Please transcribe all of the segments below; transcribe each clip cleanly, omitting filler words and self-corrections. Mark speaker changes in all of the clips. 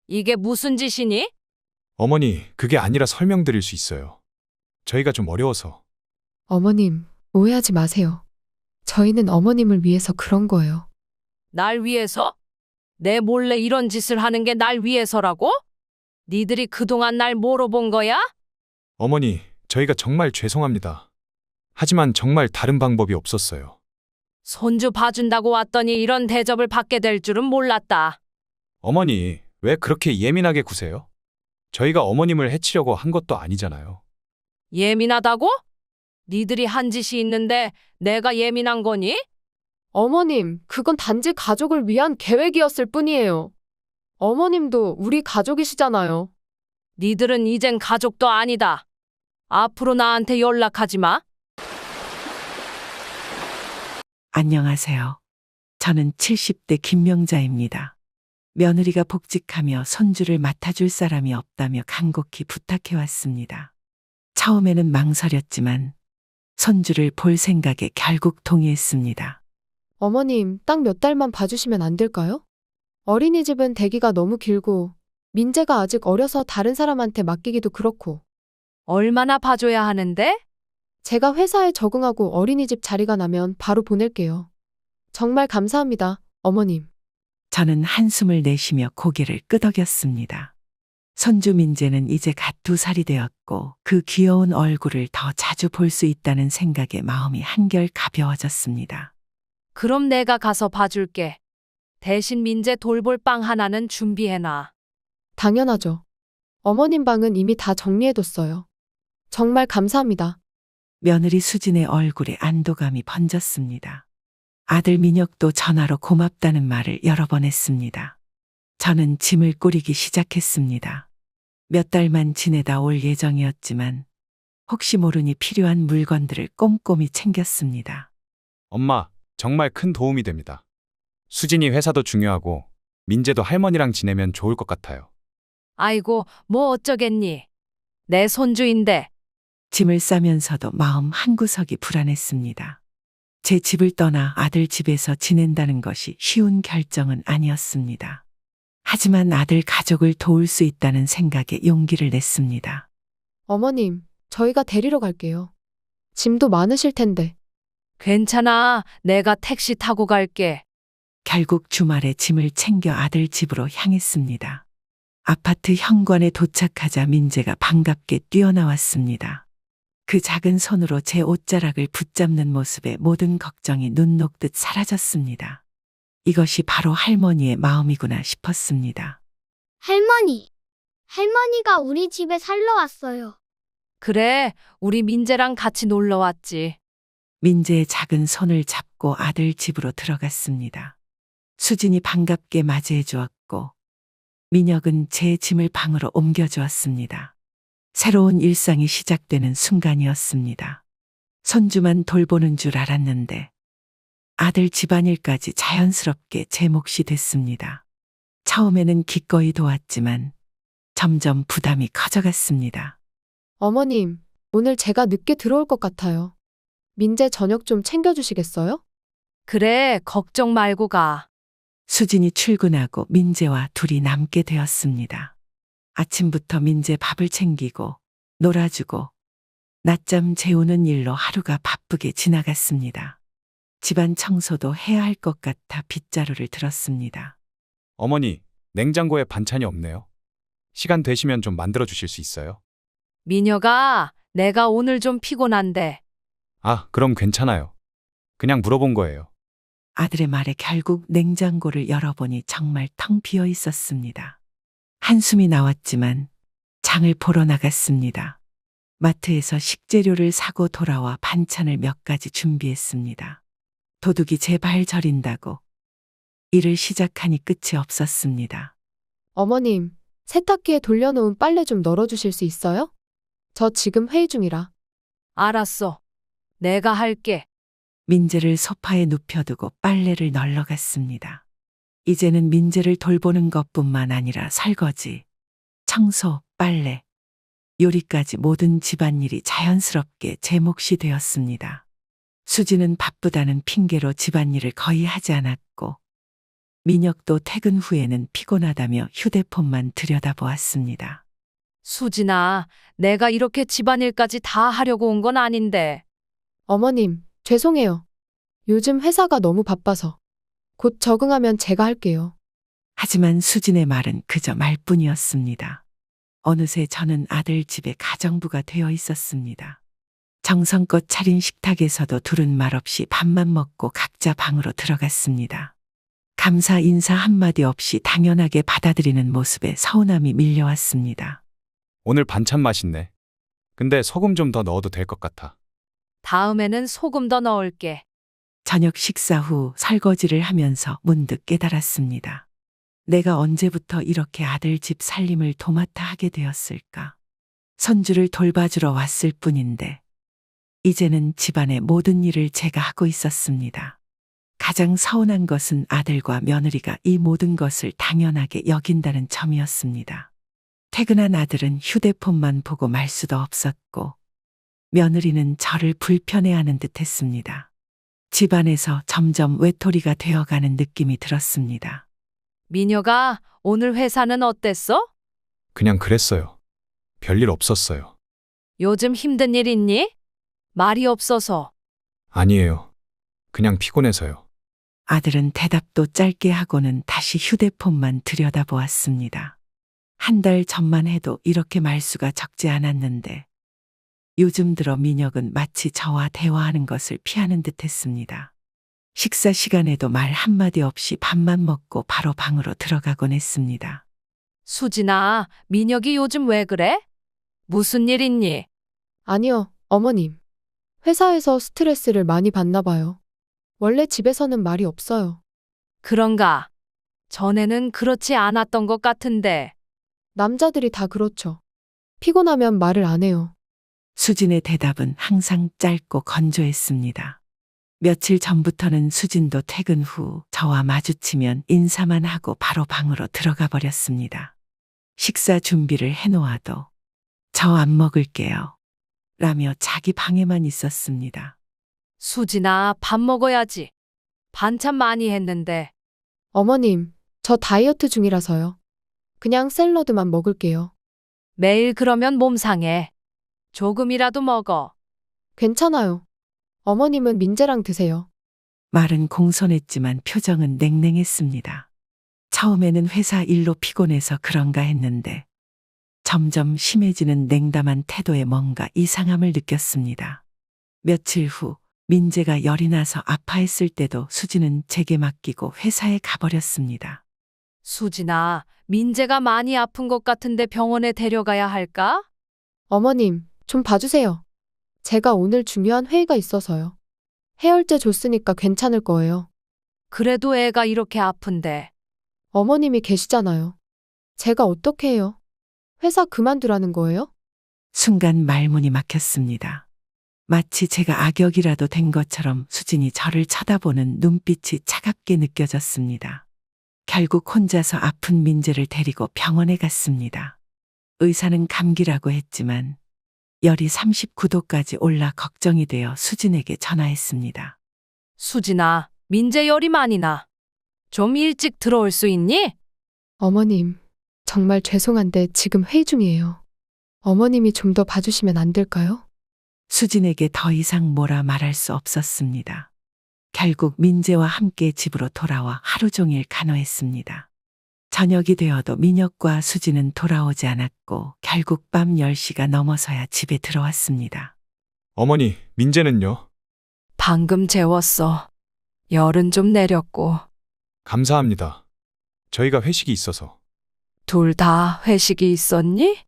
Speaker 1: 이게 무슨 짓이니?
Speaker 2: 어머니, 그게 아니라 설명드릴 수 있어요. 저희가 좀 어려워서.
Speaker 3: 어머님, 오해하지 마세요. 저희는 어머님을 위해서 그런 거예요.
Speaker 1: 날 위해서? 내 몰래 이런 짓을 하는 게 날 위해서라고? 니들이 그동안 날 뭐로 본 거야?
Speaker 2: 어머니, 저희가 정말 죄송합니다. 하지만 정말 다른 방법이 없었어요.
Speaker 1: 손주 봐준다고 왔더니 이런 대접을 받게 될 줄은 몰랐다.
Speaker 2: 어머니, 왜 그렇게 예민하게 구세요? 저희가 어머님을 해치려고 한 것도 아니잖아요.
Speaker 1: 예민하다고? 니들이 한 짓이 있는데 내가 예민한 거니?
Speaker 3: 어머님, 그건 단지 가족을 위한 계획이었을 뿐이에요. 어머님도 우리 가족이시잖아요.
Speaker 1: 니들은 이젠 가족도 아니다. 앞으로 나한테 연락하지 마.
Speaker 4: 안녕하세요. 저는 70대 김명자입니다. 며느리가 복직하며 손주를 맡아줄 사람이 없다며 간곡히 부탁해왔습니다. 처음에는 망설였지만 손주를 볼 생각에 결국 동의했습니다.
Speaker 3: 어머님, 딱 몇 달만 봐주시면 안 될까요? 어린이집은 대기가 너무 길고, 민재가 아직 어려서 다른 사람한테 맡기기도 그렇고,
Speaker 1: 얼마나 봐줘야 하는데?
Speaker 3: 제가 회사에 적응하고 어린이집 자리가 나면 바로 보낼게요. 정말 감사합니다, 어머님.
Speaker 4: 저는 한숨을 내쉬며 고개를 끄덕였습니다. 손주 민재는 이제 갓 2살이 되었고 그 귀여운 얼굴을 더 자주 볼 수 있다는 생각에 마음이 한결 가벼워졌습니다.
Speaker 1: 그럼 내가 가서 봐줄게. 대신 민재 돌볼 빵 하나는 준비해놔.
Speaker 3: 당연하죠. 어머님 방은 이미 다 정리해뒀어요. 정말 감사합니다.
Speaker 4: 며느리 수진의 얼굴에 안도감이 번졌습니다. 아들 민혁도 전화로 고맙다는 말을 여러 번 했습니다. 저는 짐을 꾸리기 시작했습니다. 몇 달만 지내다 올 예정이었지만 혹시 모르니 필요한 물건들을 꼼꼼히 챙겼습니다.
Speaker 2: 엄마, 정말 큰 도움이 됩니다. 수진이 회사도 중요하고 민재도 할머니랑 지내면 좋을 것 같아요.
Speaker 1: 아이고, 뭐 어쩌겠니? 내 손주인데.
Speaker 4: 짐을 싸면서도 마음 한구석이 불안했습니다. 제 집을 떠나 아들 집에서 지낸다는 것이 쉬운 결정은 아니었습니다. 하지만 아들 가족을 도울 수 있다는 생각에 용기를 냈습니다.
Speaker 3: 어머님, 저희가 데리러 갈게요. 짐도 많으실 텐데.
Speaker 1: 괜찮아. 내가 택시 타고 갈게.
Speaker 4: 결국 주말에 짐을 챙겨 아들 집으로 향했습니다. 아파트 현관에 도착하자 민재가 반갑게 뛰어나왔습니다. 그 작은 손으로 제 옷자락을 붙잡는 모습에 모든 걱정이 눈 녹듯 사라졌습니다. 이것이 바로 할머니의 마음이구나 싶었습니다.
Speaker 5: 할머니, 할머니가 우리 집에 살러 왔어요.
Speaker 1: 그래, 우리 민재랑 같이 놀러 왔지.
Speaker 4: 민재의 작은 손을 잡고 아들 집으로 들어갔습니다. 수진이 반갑게 맞이해 주었고 민혁은 제 짐을 방으로 옮겨주었습니다. 새로운 일상이 시작되는 순간이었습니다. 손주만 돌보는 줄 알았는데 아들 집안일까지 자연스럽게 제 몫이 됐습니다. 처음에는 기꺼이 도왔지만 점점 부담이 커져갔습니다.
Speaker 3: 어머님, 오늘 제가 늦게 들어올 것 같아요. 민재 저녁 좀 챙겨주시겠어요?
Speaker 1: 그래, 걱정 말고 가.
Speaker 4: 수진이 출근하고 민재와 둘이 남게 되었습니다. 아침부터 민재 밥을 챙기고 놀아주고 낮잠 재우는 일로 하루가 바쁘게 지나갔습니다. 집안 청소도 해야 할 것 같아 빗자루를 들었습니다.
Speaker 2: 어머니, 냉장고에 반찬이 없네요. 시간 되시면 좀 만들어 주실 수 있어요?
Speaker 1: 민혁아, 내가 오늘 좀 피곤한데.
Speaker 2: 아, 그럼 괜찮아요. 그냥 물어본 거예요.
Speaker 4: 아들의 말에 결국 냉장고를 열어보니 정말 텅 비어 있었습니다. 한숨이 나왔지만 장을 보러 나갔습니다. 마트에서 식재료를 사고 돌아와 반찬을 몇 가지 준비했습니다. 도둑이 제 발 저린다고 일을 시작하니 끝이 없었습니다.
Speaker 3: 어머님, 세탁기에 돌려놓은 빨래 좀 널어주실 수 있어요? 저 지금 회의 중이라.
Speaker 1: 알았어. 내가 할게.
Speaker 4: 민재를 소파에 눕혀두고 빨래를 널러 갔습니다. 이제는 민재를 돌보는 것뿐만 아니라 설거지, 청소, 빨래, 요리까지 모든 집안일이 자연스럽게 제 몫이 되었습니다. 수지는 바쁘다는 핑계로 집안일을 거의 하지 않았고 민혁도 퇴근 후에는 피곤하다며 휴대폰만 들여다보았습니다.
Speaker 1: 수진아, 내가 이렇게 집안일까지 다 하려고 온 건 아닌데.
Speaker 3: 어머님, 죄송해요. 요즘 회사가 너무 바빠서. 곧 적응하면 제가 할게요.
Speaker 4: 하지만 수진의 말은 그저 말뿐이었습니다. 어느새 저는 아들 집에 가정부가 되어 있었습니다. 정성껏 차린 식탁에서도 둘은 말없이 밥만 먹고 각자 방으로 들어갔습니다. 감사 인사 한마디 없이 당연하게 받아들이는 모습에 서운함이 밀려왔습니다.
Speaker 2: 오늘 반찬 맛있네. 근데 소금 좀 더 넣어도 될 것 같아.
Speaker 1: 다음에는 소금 더 넣을게.
Speaker 4: 저녁 식사 후 설거지를 하면서 문득 깨달았습니다. 내가 언제부터 이렇게 아들 집 살림을 도맡아 하게 되었을까? 손주를 돌봐주러 왔을 뿐인데 이제는 집안의 모든 일을 제가 하고 있었습니다. 가장 서운한 것은 아들과 며느리가 이 모든 것을 당연하게 여긴다는 점이었습니다. 퇴근한 아들은 휴대폰만 보고 말 수도 없었고 며느리는 저를 불편해하는 듯 했습니다. 집안에서 점점 외톨이가 되어가는 느낌이 들었습니다.
Speaker 1: 민혁아, 오늘 회사는 어땠어?
Speaker 2: 그냥 그랬어요. 별일 없었어요.
Speaker 1: 요즘 힘든 일 있니? 말이 없어서.
Speaker 2: 아니에요. 그냥 피곤해서요.
Speaker 4: 아들은 대답도 짧게 하고는 다시 휴대폰만 들여다보았습니다. 한 달 전만 해도 이렇게 말수가 적지 않았는데 요즘 들어 민혁은 마치 저와 대화하는 것을 피하는 듯 했습니다. 식사 시간에도 말 한마디 없이 밥만 먹고 바로 방으로 들어가곤 했습니다.
Speaker 1: 수진아, 민혁이 요즘 왜 그래? 무슨 일 있니?
Speaker 3: 아니요, 어머님. 회사에서 스트레스를 많이 받나 봐요. 원래 집에서는 말이 없어요.
Speaker 1: 그런가? 전에는 그렇지 않았던 것 같은데.
Speaker 3: 남자들이 다 그렇죠. 피곤하면 말을 안 해요.
Speaker 4: 수진의 대답은 항상 짧고 건조했습니다. 며칠 전부터는 수진도 퇴근 후 저와 마주치면 인사만 하고 바로 방으로 들어가 버렸습니다. 식사 준비를 해놓아도 저 안 먹을게요. 라며 자기 방에만 있었습니다.
Speaker 1: 수진아, 밥 먹어야지. 반찬 많이 했는데.
Speaker 3: 어머님, 저 다이어트 중이라서요. 그냥 샐러드만 먹을게요.
Speaker 1: 매일 그러면 몸 상해. 조금이라도 먹어.
Speaker 3: 괜찮아요. 어머님은 민재랑 드세요.
Speaker 4: 말은 공손했지만 표정은 냉랭했습니다. 처음에는 회사 일로 피곤해서 그런가 했는데 점점 심해지는 냉담한 태도에 뭔가 이상함을 느꼈습니다. 며칠 후 민재가 열이 나서 아파했을 때도 수진은 제게 맡기고 회사에 가버렸습니다.
Speaker 1: 수진아, 민재가 많이 아픈 것 같은데 병원에 데려가야 할까?
Speaker 3: 어머님, 좀 봐주세요. 제가 오늘 중요한 회의가 있어서요. 해열제 줬으니까 괜찮을 거예요.
Speaker 1: 그래도 애가 이렇게 아픈데.
Speaker 3: 어머님이 계시잖아요. 제가 어떻게 해요? 회사 그만두라는 거예요?
Speaker 4: 순간 말문이 막혔습니다. 마치 제가 악역이라도 된 것처럼 수진이 저를 쳐다보는 눈빛이 차갑게 느껴졌습니다. 결국 혼자서 아픈 민재를 데리고 병원에 갔습니다. 의사는 감기라고 했지만 열이 39도까지 올라 걱정이 되어 수진에게 전화했습니다.
Speaker 1: 수진아, 민재 열이 많이 나. 좀 일찍 들어올 수 있니?
Speaker 3: 어머님, 정말 죄송한데 지금 회의 중이에요. 어머님이 좀 더 봐주시면 안 될까요?
Speaker 4: 수진에게 더 이상 뭐라 말할 수 없었습니다. 결국 민재와 함께 집으로 돌아와 하루 종일 간호했습니다. 저녁이 되어도 민혁과 수진은 돌아오지 않았고 결국 밤 10시가 넘어서야 집에 들어왔습니다.
Speaker 2: 어머니, 민재는요?
Speaker 1: 방금 재웠어. 열은 좀 내렸고.
Speaker 2: 감사합니다. 저희가 회식이 있어서.
Speaker 1: 둘 다 회식이 있었니?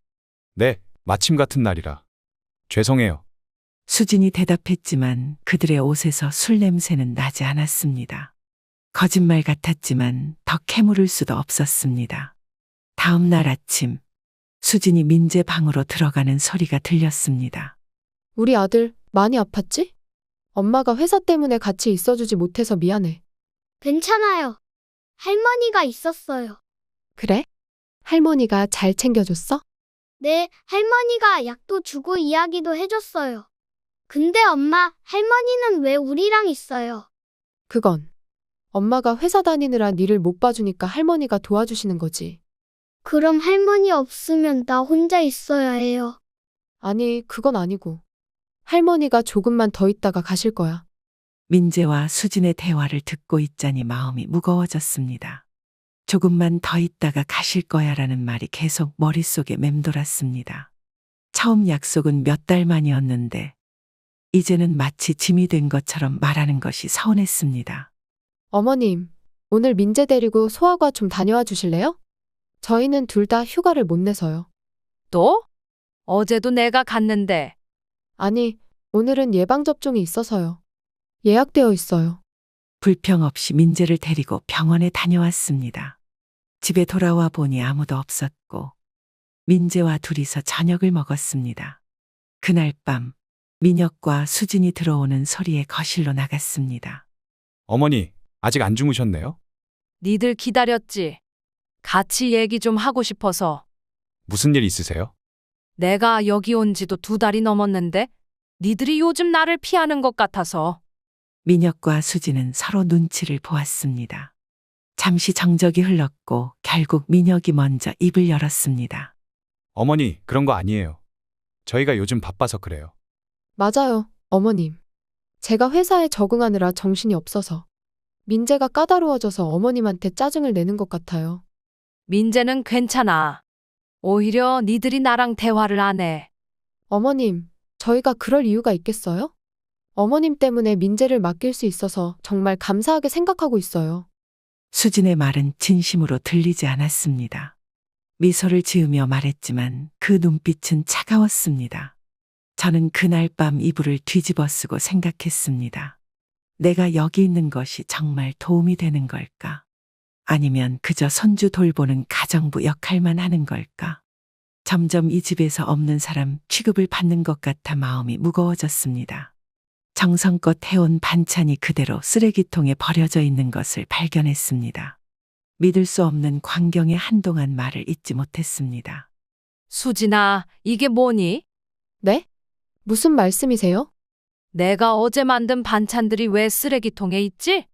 Speaker 2: 네, 마침 같은 날이라. 죄송해요.
Speaker 4: 수진이 대답했지만 그들의 옷에서 술 냄새는 나지 않았습니다. 거짓말 같았지만 더 캐물을 수도 없었습니다. 다음 날 아침, 수진이 민재 방으로 들어가는 소리가 들렸습니다.
Speaker 3: 우리 아들 많이 아팠지? 엄마가 회사 때문에 같이 있어주지 못해서 미안해.
Speaker 5: 괜찮아요. 할머니가 있었어요.
Speaker 3: 그래? 할머니가 잘 챙겨줬어?
Speaker 5: 네, 할머니가 약도 주고 이야기도 해줬어요. 근데 엄마, 할머니는 왜 우리랑 있어요?
Speaker 3: 그건 엄마가 회사 다니느라 일을 못 봐주니까 할머니가 도와주시는 거지.
Speaker 5: 그럼 할머니 없으면 나 혼자 있어야 해요.
Speaker 3: 아니, 그건 아니고. 할머니가 조금만 더 있다가 가실 거야.
Speaker 4: 민재와 수진의 대화를 듣고 있자니 마음이 무거워졌습니다. 조금만 더 있다가 가실 거야라는 말이 계속 머릿속에 맴돌았습니다. 처음 약속은 몇 달 만이었는데 이제는 마치 짐이 된 것처럼 말하는 것이 서운했습니다.
Speaker 3: 어머님, 오늘 민재 데리고 소아과 좀 다녀와 주실래요? 저희는 둘 다 휴가를 못 내서요.
Speaker 1: 또? 어제도 내가 갔는데.
Speaker 3: 아니, 오늘은 예방접종이 있어서요. 예약되어 있어요.
Speaker 4: 불평 없이 민재를 데리고 병원에 다녀왔습니다. 집에 돌아와 보니 아무도 없었고 민재와 둘이서 저녁을 먹었습니다. 그날 밤 민혁과 수진이 들어오는 소리에 거실로 나갔습니다.
Speaker 2: 어머니, 아직 안 주무셨네요?
Speaker 1: 니들 기다렸지. 같이 얘기 좀 하고 싶어서.
Speaker 2: 무슨 일 있으세요?
Speaker 1: 내가 여기 온 지도 2달이 넘었는데 니들이 요즘 나를 피하는 것 같아서.
Speaker 4: 민혁과 수진은 서로 눈치를 보았습니다. 잠시 정적이 흘렀고 결국 민혁이 먼저 입을 열었습니다.
Speaker 2: 어머니, 그런 거 아니에요. 저희가 요즘 바빠서 그래요.
Speaker 3: 맞아요, 어머님. 제가 회사에 적응하느라 정신이 없어서. 민재가 까다로워져서 어머님한테 짜증을 내는 것 같아요.
Speaker 1: 민재는 괜찮아. 오히려 니들이 나랑 대화를 안 해.
Speaker 3: 어머님, 저희가 그럴 이유가 있겠어요? 어머님 때문에 민재를 맡길 수 있어서 정말 감사하게 생각하고 있어요.
Speaker 4: 수진의 말은 진심으로 들리지 않았습니다. 미소를 지으며 말했지만 그 눈빛은 차가웠습니다. 저는 그날 밤 이불을 뒤집어 쓰고 생각했습니다. 내가 여기 있는 것이 정말 도움이 되는 걸까? 아니면 그저 손주 돌보는 가정부 역할만 하는 걸까? 점점 이 집에서 없는 사람 취급을 받는 것 같아 마음이 무거워졌습니다. 정성껏 해온 반찬이 그대로 쓰레기통에 버려져 있는 것을 발견했습니다. 믿을 수 없는 광경에 한동안 말을 잇지 못했습니다.
Speaker 1: 수진아, 이게 뭐니?
Speaker 3: 네? 무슨 말씀이세요?
Speaker 1: 내가 어제 만든 반찬들이 왜 쓰레기통에 있지?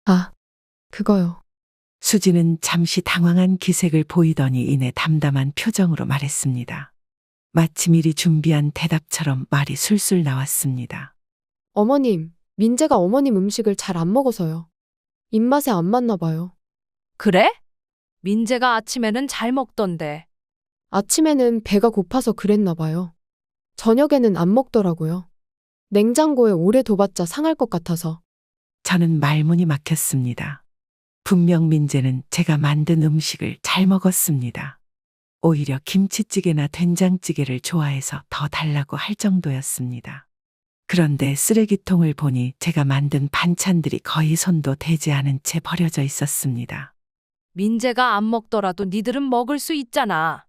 Speaker 3: 아, 그거요.
Speaker 4: 수지는 잠시 당황한 기색을 보이더니 이내 담담한 표정으로 말했습니다. 마치 미리 준비한 대답처럼 말이 술술 나왔습니다.
Speaker 3: 어머님, 민재가 어머님 음식을 잘 안 먹어서요. 입맛에 안 맞나 봐요.
Speaker 1: 그래? 민재가 아침에는 잘 먹던데.
Speaker 3: 아침에는 배가 고파서 그랬나 봐요. 저녁에는 안 먹더라고요. 냉장고에 오래 둬봤자 상할 것 같아서.
Speaker 4: 저는 말문이 막혔습니다. 분명 민재는 제가 만든 음식을 잘 먹었습니다. 오히려 김치찌개나 된장찌개를 좋아해서 더 달라고 할 정도였습니다. 그런데 쓰레기통을 보니 제가 만든 반찬들이 거의 손도 대지 않은 채 버려져 있었습니다.
Speaker 1: 민재가 안 먹더라도 니들은 먹을 수 있잖아.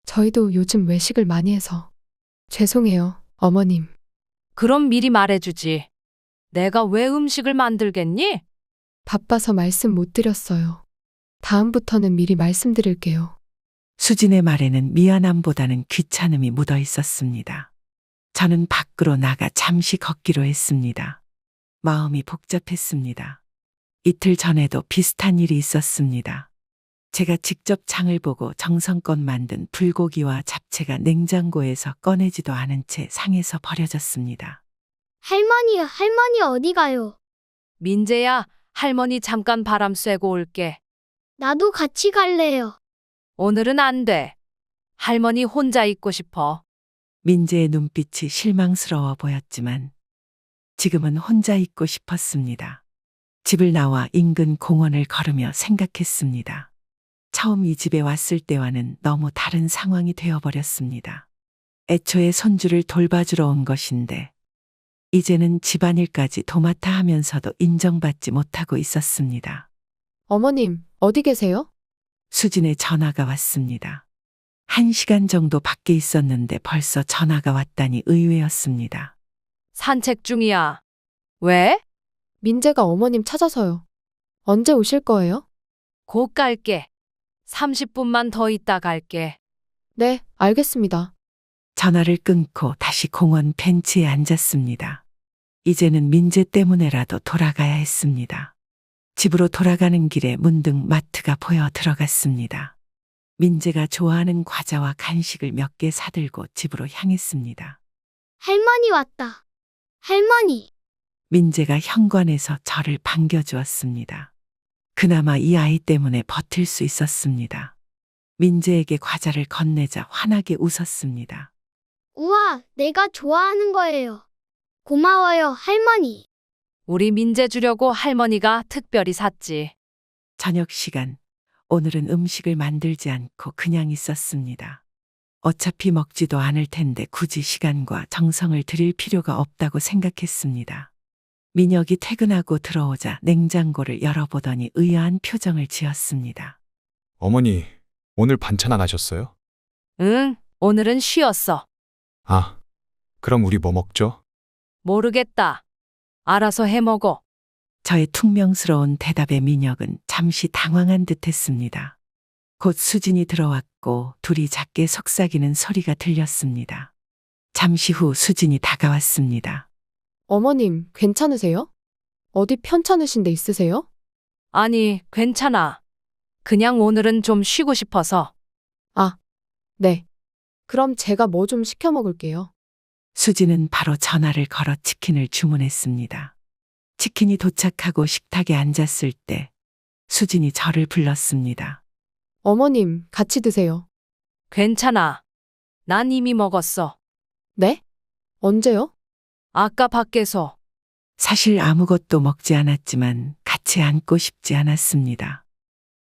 Speaker 3: 저희도 요즘 외식을 많이 해서. 죄송해요, 어머님.
Speaker 1: 그럼 미리 말해주지. 내가 왜 음식을 만들겠니?
Speaker 3: 바빠서 말씀 못 드렸어요. 다음부터는 미리 말씀드릴게요.
Speaker 4: 수진의 말에는 미안함보다는 귀찮음이 묻어 있었습니다. 저는 밖으로 나가 잠시 걷기로 했습니다. 마음이 복잡했습니다. 이틀 전에도 비슷한 일이 있었습니다. 제가 직접 장을 보고 정성껏 만든 불고기와 잡채가 냉장고에서 꺼내지도 않은 채 상해서 버려졌습니다.
Speaker 5: 할머니 어디 가요?
Speaker 1: 민재야, 할머니 잠깐 바람 쐬고 올게.
Speaker 5: 나도 같이 갈래요.
Speaker 1: 오늘은 안 돼. 할머니 혼자 있고 싶어.
Speaker 4: 민재의 눈빛이 실망스러워 보였지만 지금은 혼자 있고 싶었습니다. 집을 나와 인근 공원을 걸으며 생각했습니다. 처음 이 집에 왔을 때와는 너무 다른 상황이 되어버렸습니다. 애초에 손주를 돌봐주러 온 것인데 이제는 집안일까지 도맡아 하면서도 인정받지 못하고 있었습니다.
Speaker 3: 어머님, 어디 계세요?
Speaker 4: 수진의 전화가 왔습니다. 1시간 정도 밖에 있었는데 벌써 전화가 왔다니 의외였습니다.
Speaker 1: 산책 중이야. 왜?
Speaker 3: 민재가 어머님 찾아서요. 언제 오실 거예요?
Speaker 1: 곧 갈게. 30분만 더 있다 갈게.
Speaker 3: 네, 알겠습니다.
Speaker 4: 전화를 끊고 다시 공원 벤치에 앉았습니다. 이제는 민재 때문에라도 돌아가야 했습니다. 집으로 돌아가는 길에 문득 마트가 보여 들어갔습니다. 민재가 좋아하는 과자와 간식을 몇 개 사들고 집으로 향했습니다.
Speaker 5: 할머니 왔다. 할머니.
Speaker 4: 민재가 현관에서 저를 반겨주었습니다. 그나마 이 아이 때문에 버틸 수 있었습니다. 민재에게 과자를 건네자 환하게 웃었습니다.
Speaker 5: 우와, 내가 좋아하는 거예요. 고마워요, 할머니.
Speaker 1: 우리 민재 주려고 할머니가 특별히 샀지.
Speaker 4: 저녁 시간, 오늘은 음식을 만들지 않고 그냥 있었습니다. 어차피 먹지도 않을 텐데 굳이 시간과 정성을 들일 필요가 없다고 생각했습니다. 민혁이 퇴근하고 들어오자 냉장고를 열어보더니 의아한 표정을 지었습니다.
Speaker 2: 어머니, 오늘 반찬 안 하셨어요?
Speaker 1: 응, 오늘은 쉬었어.
Speaker 2: 아, 그럼 우리 뭐 먹죠?
Speaker 1: 모르겠다. 알아서 해 먹어.
Speaker 4: 저의 퉁명스러운 대답에 민혁은 잠시 당황한 듯 했습니다. 곧 수진이 들어왔고 둘이 작게 속삭이는 소리가 들렸습니다. 잠시 후 수진이 다가왔습니다.
Speaker 3: 어머님, 괜찮으세요? 어디 편찮으신 데 있으세요?
Speaker 1: 아니, 괜찮아. 그냥 오늘은 좀 쉬고 싶어서.
Speaker 3: 네. 그럼 제가 뭐 좀 시켜 먹을게요.
Speaker 4: 수진은 바로 전화를 걸어 치킨을 주문했습니다. 치킨이 도착하고 식탁에 앉았을 때 수진이 저를 불렀습니다.
Speaker 3: 어머님, 같이 드세요.
Speaker 1: 괜찮아. 난 이미 먹었어.
Speaker 3: 네? 언제요?
Speaker 1: 아까 밖에서.
Speaker 4: 사실 아무것도 먹지 않았지만 같이 앉고 싶지 않았습니다.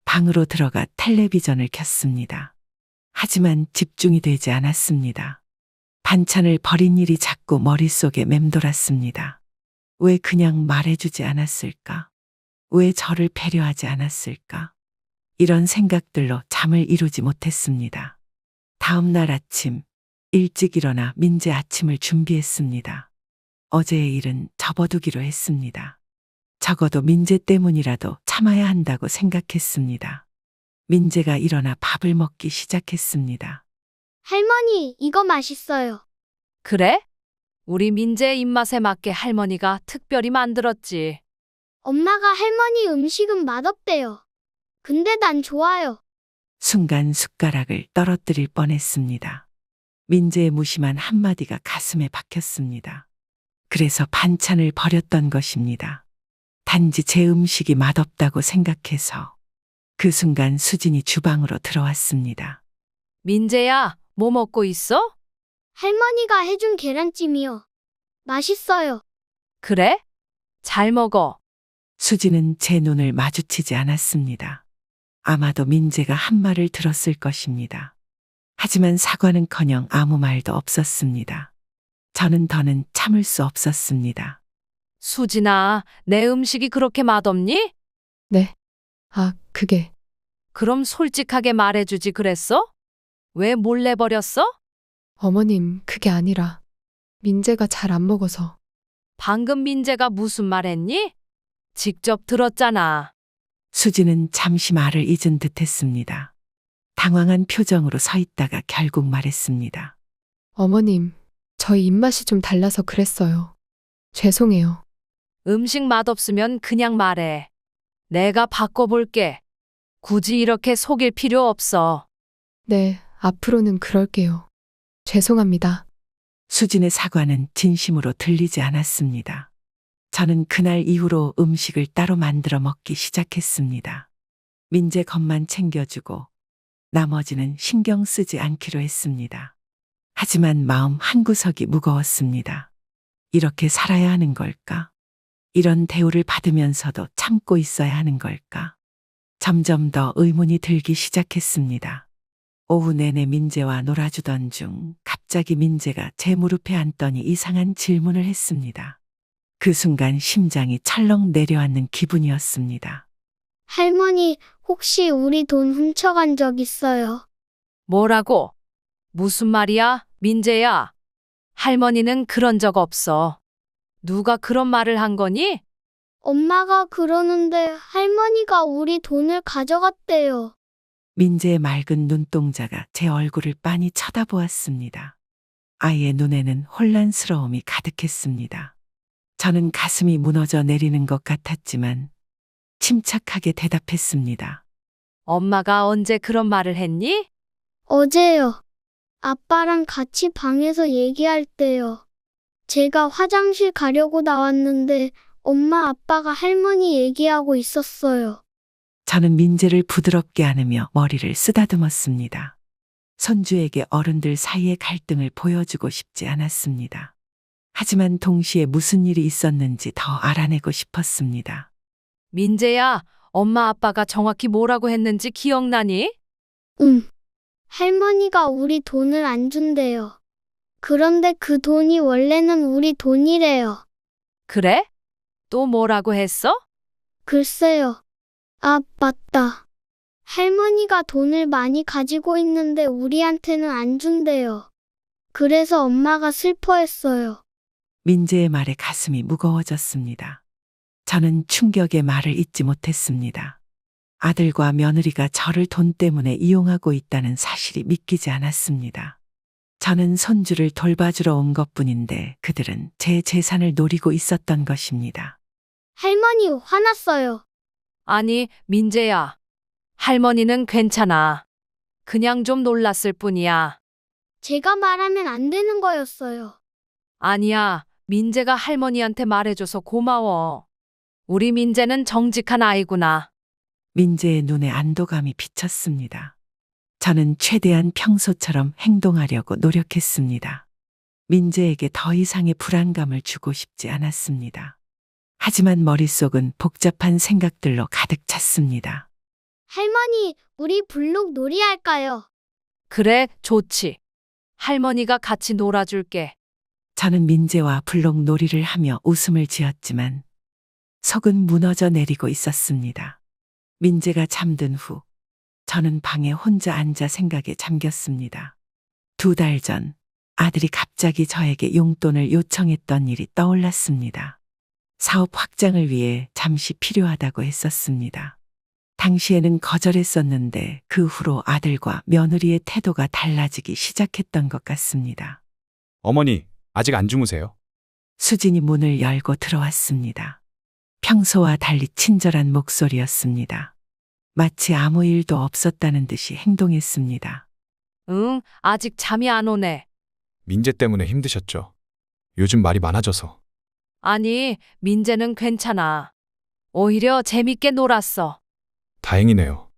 Speaker 4: 방으로 들어가 텔레비전을 켰습니다. 하지만 집중이 되지 않았습니다. 반찬을 버린 일이 자꾸 머릿속에 맴돌았습니다. 왜 그냥 말해주지 않았을까? 왜 저를 배려하지 않았을까? 이런 생각들로 잠을 이루지 못했습니다. 다음 날 아침, 일찍 일어나 민재 아침을 준비했습니다. 어제의 일은 접어두기로 했습니다. 적어도 민재 때문이라도 참아야 한다고 생각했습니다. 민재가 일어나 밥을 먹기 시작했습니다.
Speaker 5: 할머니, 이거 맛있어요.
Speaker 1: 그래? 우리 민재의 입맛에 맞게 할머니가 특별히 만들었지.
Speaker 5: 엄마가 할머니 음식은 맛없대요. 근데 난 좋아요.
Speaker 4: 순간 숟가락을 떨어뜨릴 뻔했습니다. 민재의 무심한 한마디가 가슴에 박혔습니다. 그래서 반찬을 버렸던 것입니다. 단지 제 음식이 맛없다고 생각해서. 그 순간 수진이 주방으로 들어왔습니다.
Speaker 1: 민재야, 뭐 먹고 있어?
Speaker 5: 할머니가 해준 계란찜이요. 맛있어요.
Speaker 1: 그래? 잘 먹어.
Speaker 4: 수진은 제 눈을 마주치지 않았습니다. 아마도 민재가 한 말을 들었을 것입니다. 하지만 사과는커녕 아무 말도 없었습니다. 저는 더는 참을 수 없었습니다.
Speaker 1: 수진아, 내 음식이 그렇게 맛없니?
Speaker 3: 네. 그게.
Speaker 1: 그럼 솔직하게 말해주지 그랬어? 왜 몰래 버렸어?
Speaker 3: 어머님, 그게 아니라 민재가 잘 안 먹어서.
Speaker 1: 방금 민재가 무슨 말 했니? 직접 들었잖아.
Speaker 4: 수진은 잠시 말을 잊은 듯 했습니다. 당황한 표정으로 서 있다가 결국 말했습니다.
Speaker 3: 어머님, 저희 입맛이 좀 달라서 그랬어요. 죄송해요.
Speaker 1: 음식 맛없으면 그냥 말해. 내가 바꿔볼게. 굳이 이렇게 속일 필요 없어.
Speaker 3: 네, 앞으로는 그럴게요. 죄송합니다.
Speaker 4: 수진의 사과는 진심으로 들리지 않았습니다. 저는 그날 이후로 음식을 따로 만들어 먹기 시작했습니다. 민재 것만 챙겨주고 나머지는 신경 쓰지 않기로 했습니다. 하지만 마음 한구석이 무거웠습니다. 이렇게 살아야 하는 걸까? 이런 대우를 받으면서도 참고 있어야 하는 걸까? 점점 더 의문이 들기 시작했습니다. 오후 내내 민재와 놀아주던 중 갑자기 민재가 제 무릎에 앉더니 이상한 질문을 했습니다. 그 순간 심장이 철렁 내려앉는 기분이었습니다.
Speaker 5: 할머니, 혹시 우리 돈 훔쳐간 적 있어요?
Speaker 1: 뭐라고? 무슨 말이야, 민재야? 할머니는 그런 적 없어. 누가 그런 말을 한 거니?
Speaker 5: 엄마가 그러는데 할머니가 우리 돈을 가져갔대요.
Speaker 4: 민재의 맑은 눈동자가 제 얼굴을 빤히 쳐다보았습니다. 아이의 눈에는 혼란스러움이 가득했습니다. 저는 가슴이 무너져 내리는 것 같았지만 침착하게 대답했습니다.
Speaker 1: 엄마가 언제 그런 말을 했니?
Speaker 5: 어제요. 아빠랑 같이 방에서 얘기할 때요. 제가 화장실 가려고 나왔는데 엄마 아빠가 할머니 얘기하고 있었어요.
Speaker 4: 저는 민재를 부드럽게 안으며 머리를 쓰다듬었습니다. 손주에게 어른들 사이의 갈등을 보여주고 싶지 않았습니다. 하지만 동시에 무슨 일이 있었는지 더 알아내고 싶었습니다.
Speaker 1: 민재야, 엄마 아빠가 정확히 뭐라고 했는지 기억나니?
Speaker 5: 할머니가 우리 돈을 안 준대요. 그런데 그 돈이 원래는 우리 돈이래요.
Speaker 1: 그래? 또 뭐라고 했어?
Speaker 5: 글쎄요. 아, 맞다. 할머니가 돈을 많이 가지고 있는데 우리한테는 안 준대요. 그래서 엄마가 슬퍼했어요.
Speaker 4: 민재의 말에 가슴이 무거워졌습니다. 저는 충격의 말을 잊지 못했습니다. 아들과 며느리가 저를 돈 때문에 이용하고 있다는 사실이 믿기지 않았습니다. 저는 손주를 돌봐주러 온 것뿐인데 그들은 제 재산을 노리고 있었던 것입니다.
Speaker 5: 할머니 화났어요.
Speaker 1: 아니, 민재야. 할머니는 괜찮아. 그냥 좀 놀랐을 뿐이야.
Speaker 5: 제가 말하면 안 되는 거였어요.
Speaker 1: 아니야, 민재가 할머니한테 말해줘서 고마워. 우리 민재는 정직한 아이구나.
Speaker 4: 민재의 눈에 안도감이 비쳤습니다. 저는 최대한 평소처럼 행동하려고 노력했습니다. 민재에게 더 이상의 불안감을 주고 싶지 않았습니다. 하지만 머릿속은 복잡한 생각들로 가득 찼습니다.
Speaker 5: 할머니, 우리 블록 놀이 할까요?
Speaker 1: 그래, 좋지. 할머니가 같이 놀아줄게.
Speaker 4: 저는 민재와 블록 놀이를 하며 웃음을 지었지만 속은 무너져 내리고 있었습니다. 민재가 잠든 후 저는 방에 혼자 앉아 생각에 잠겼습니다. 2달 전 아들이 갑자기 저에게 용돈을 요청했던 일이 떠올랐습니다. 사업 확장을 위해 잠시 필요하다고 했었습니다. 당시에는 거절했었는데 그 후로 아들과 며느리의 태도가 달라지기 시작했던 것 같습니다.
Speaker 2: 어머니, 아직 안 주무세요?
Speaker 4: 수진이 문을 열고 들어왔습니다. 평소와 달리 친절한 목소리였습니다. 마치 아무 일도 없었다는 듯이 행동했습니다.
Speaker 1: 응, 아직 잠이 안 오네.
Speaker 2: 민재 때문에 힘드셨죠? 요즘 말이 많아져서.
Speaker 1: 아니, 민재는 괜찮아. 오히려 재밌게 놀았어.
Speaker 2: 다행이네요.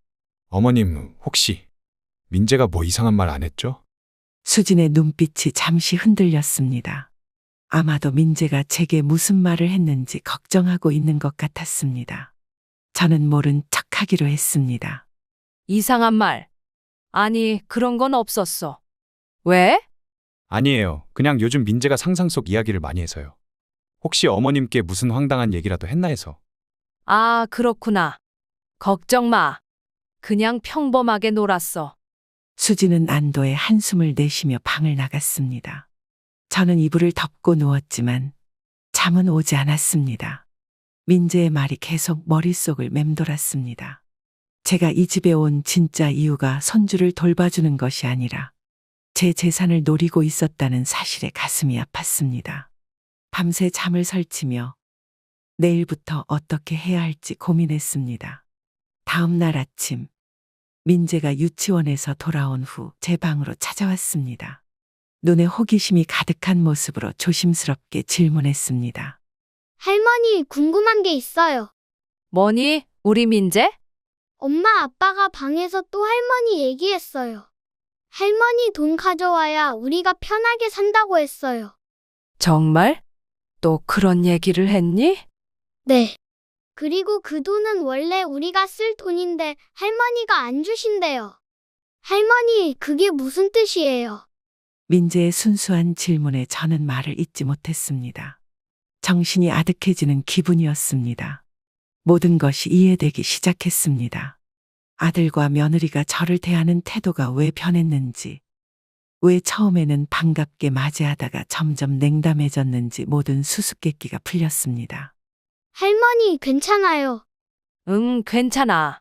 Speaker 2: 어머님, 혹시 민재가 뭐 이상한 말 안 했죠?
Speaker 4: 수진의 눈빛이 잠시 흔들렸습니다. 아마도 민재가 제게 무슨 말을 했는지 걱정하고 있는 것 같았습니다. 저는 모른 척하기로 했습니다.
Speaker 1: 이상한 말. 아니, 그런 건 없었어. 왜?
Speaker 2: 아니에요. 그냥 요즘 민재가 상상 속 이야기를 많이 해서요. 혹시 어머님께 무슨 황당한 얘기라도 했나 해서.
Speaker 1: 아, 그렇구나. 걱정 마. 그냥 평범하게 놀았어.
Speaker 4: 수진은 안도의 한숨을 내쉬며 방을 나갔습니다. 저는 이불을 덮고 누웠지만 잠은 오지 않았습니다. 민재의 말이 계속 머릿속을 맴돌았습니다. 제가 이 집에 온 진짜 이유가 손주를 돌봐주는 것이 아니라 제 재산을 노리고 있었다는 사실에 가슴이 아팠습니다. 밤새 잠을 설치며 내일부터 어떻게 해야 할지 고민했습니다. 다음 날 아침, 민재가 유치원에서 돌아온 후 제 방으로 찾아왔습니다. 눈에 호기심이 가득한 모습으로 조심스럽게 질문했습니다.
Speaker 5: 할머니, 궁금한 게 있어요.
Speaker 1: 뭐니, 우리 민재?
Speaker 5: 엄마 아빠가 방에서 또 할머니 얘기했어요. 할머니 돈 가져와야 우리가 편하게 산다고 했어요.
Speaker 1: 정말? 또 그런 얘기를 했니?
Speaker 5: 네. 그리고 그 돈은 원래 우리가 쓸 돈인데 할머니가 안 주신대요. 할머니, 그게 무슨 뜻이에요?
Speaker 4: 민재의 순수한 질문에 저는 말을 잇지 못했습니다. 정신이 아득해지는 기분이었습니다. 모든 것이 이해되기 시작했습니다. 아들과 며느리가 저를 대하는 태도가 왜 변했는지, 왜 처음에는 반갑게 맞이하다가 점점 냉담해졌는지 모든 수수께끼가 풀렸습니다.
Speaker 5: 할머니, 괜찮아요.
Speaker 1: 응, 괜찮아.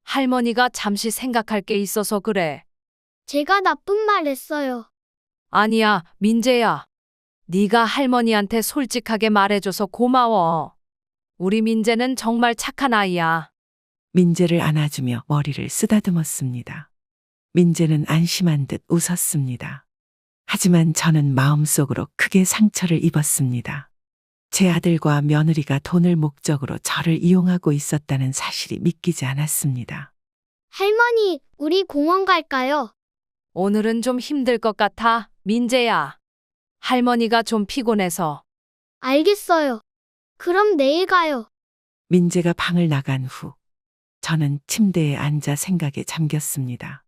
Speaker 1: 할머니가 잠시 생각할 게 있어서 그래.
Speaker 5: 제가 나쁜 말 했어요.
Speaker 1: 아니야, 민재야. 네가 할머니한테 솔직하게 말해줘서 고마워. 우리 민재는 정말 착한 아이야.
Speaker 4: 민재를 안아주며 머리를 쓰다듬었습니다. 민재는 안심한 듯 웃었습니다. 하지만 저는 마음속으로 크게 상처를 입었습니다. 제 아들과 며느리가 돈을 목적으로 저를 이용하고 있었다는 사실이 믿기지 않았습니다.
Speaker 5: 할머니, 우리 공원 갈까요?
Speaker 1: 오늘은 좀 힘들 것 같아, 민재야. 할머니가 좀 피곤해서.
Speaker 5: 알겠어요. 그럼 내일 가요.
Speaker 4: 민재가 방을 나간 후 저는 침대에 앉아 생각에 잠겼습니다.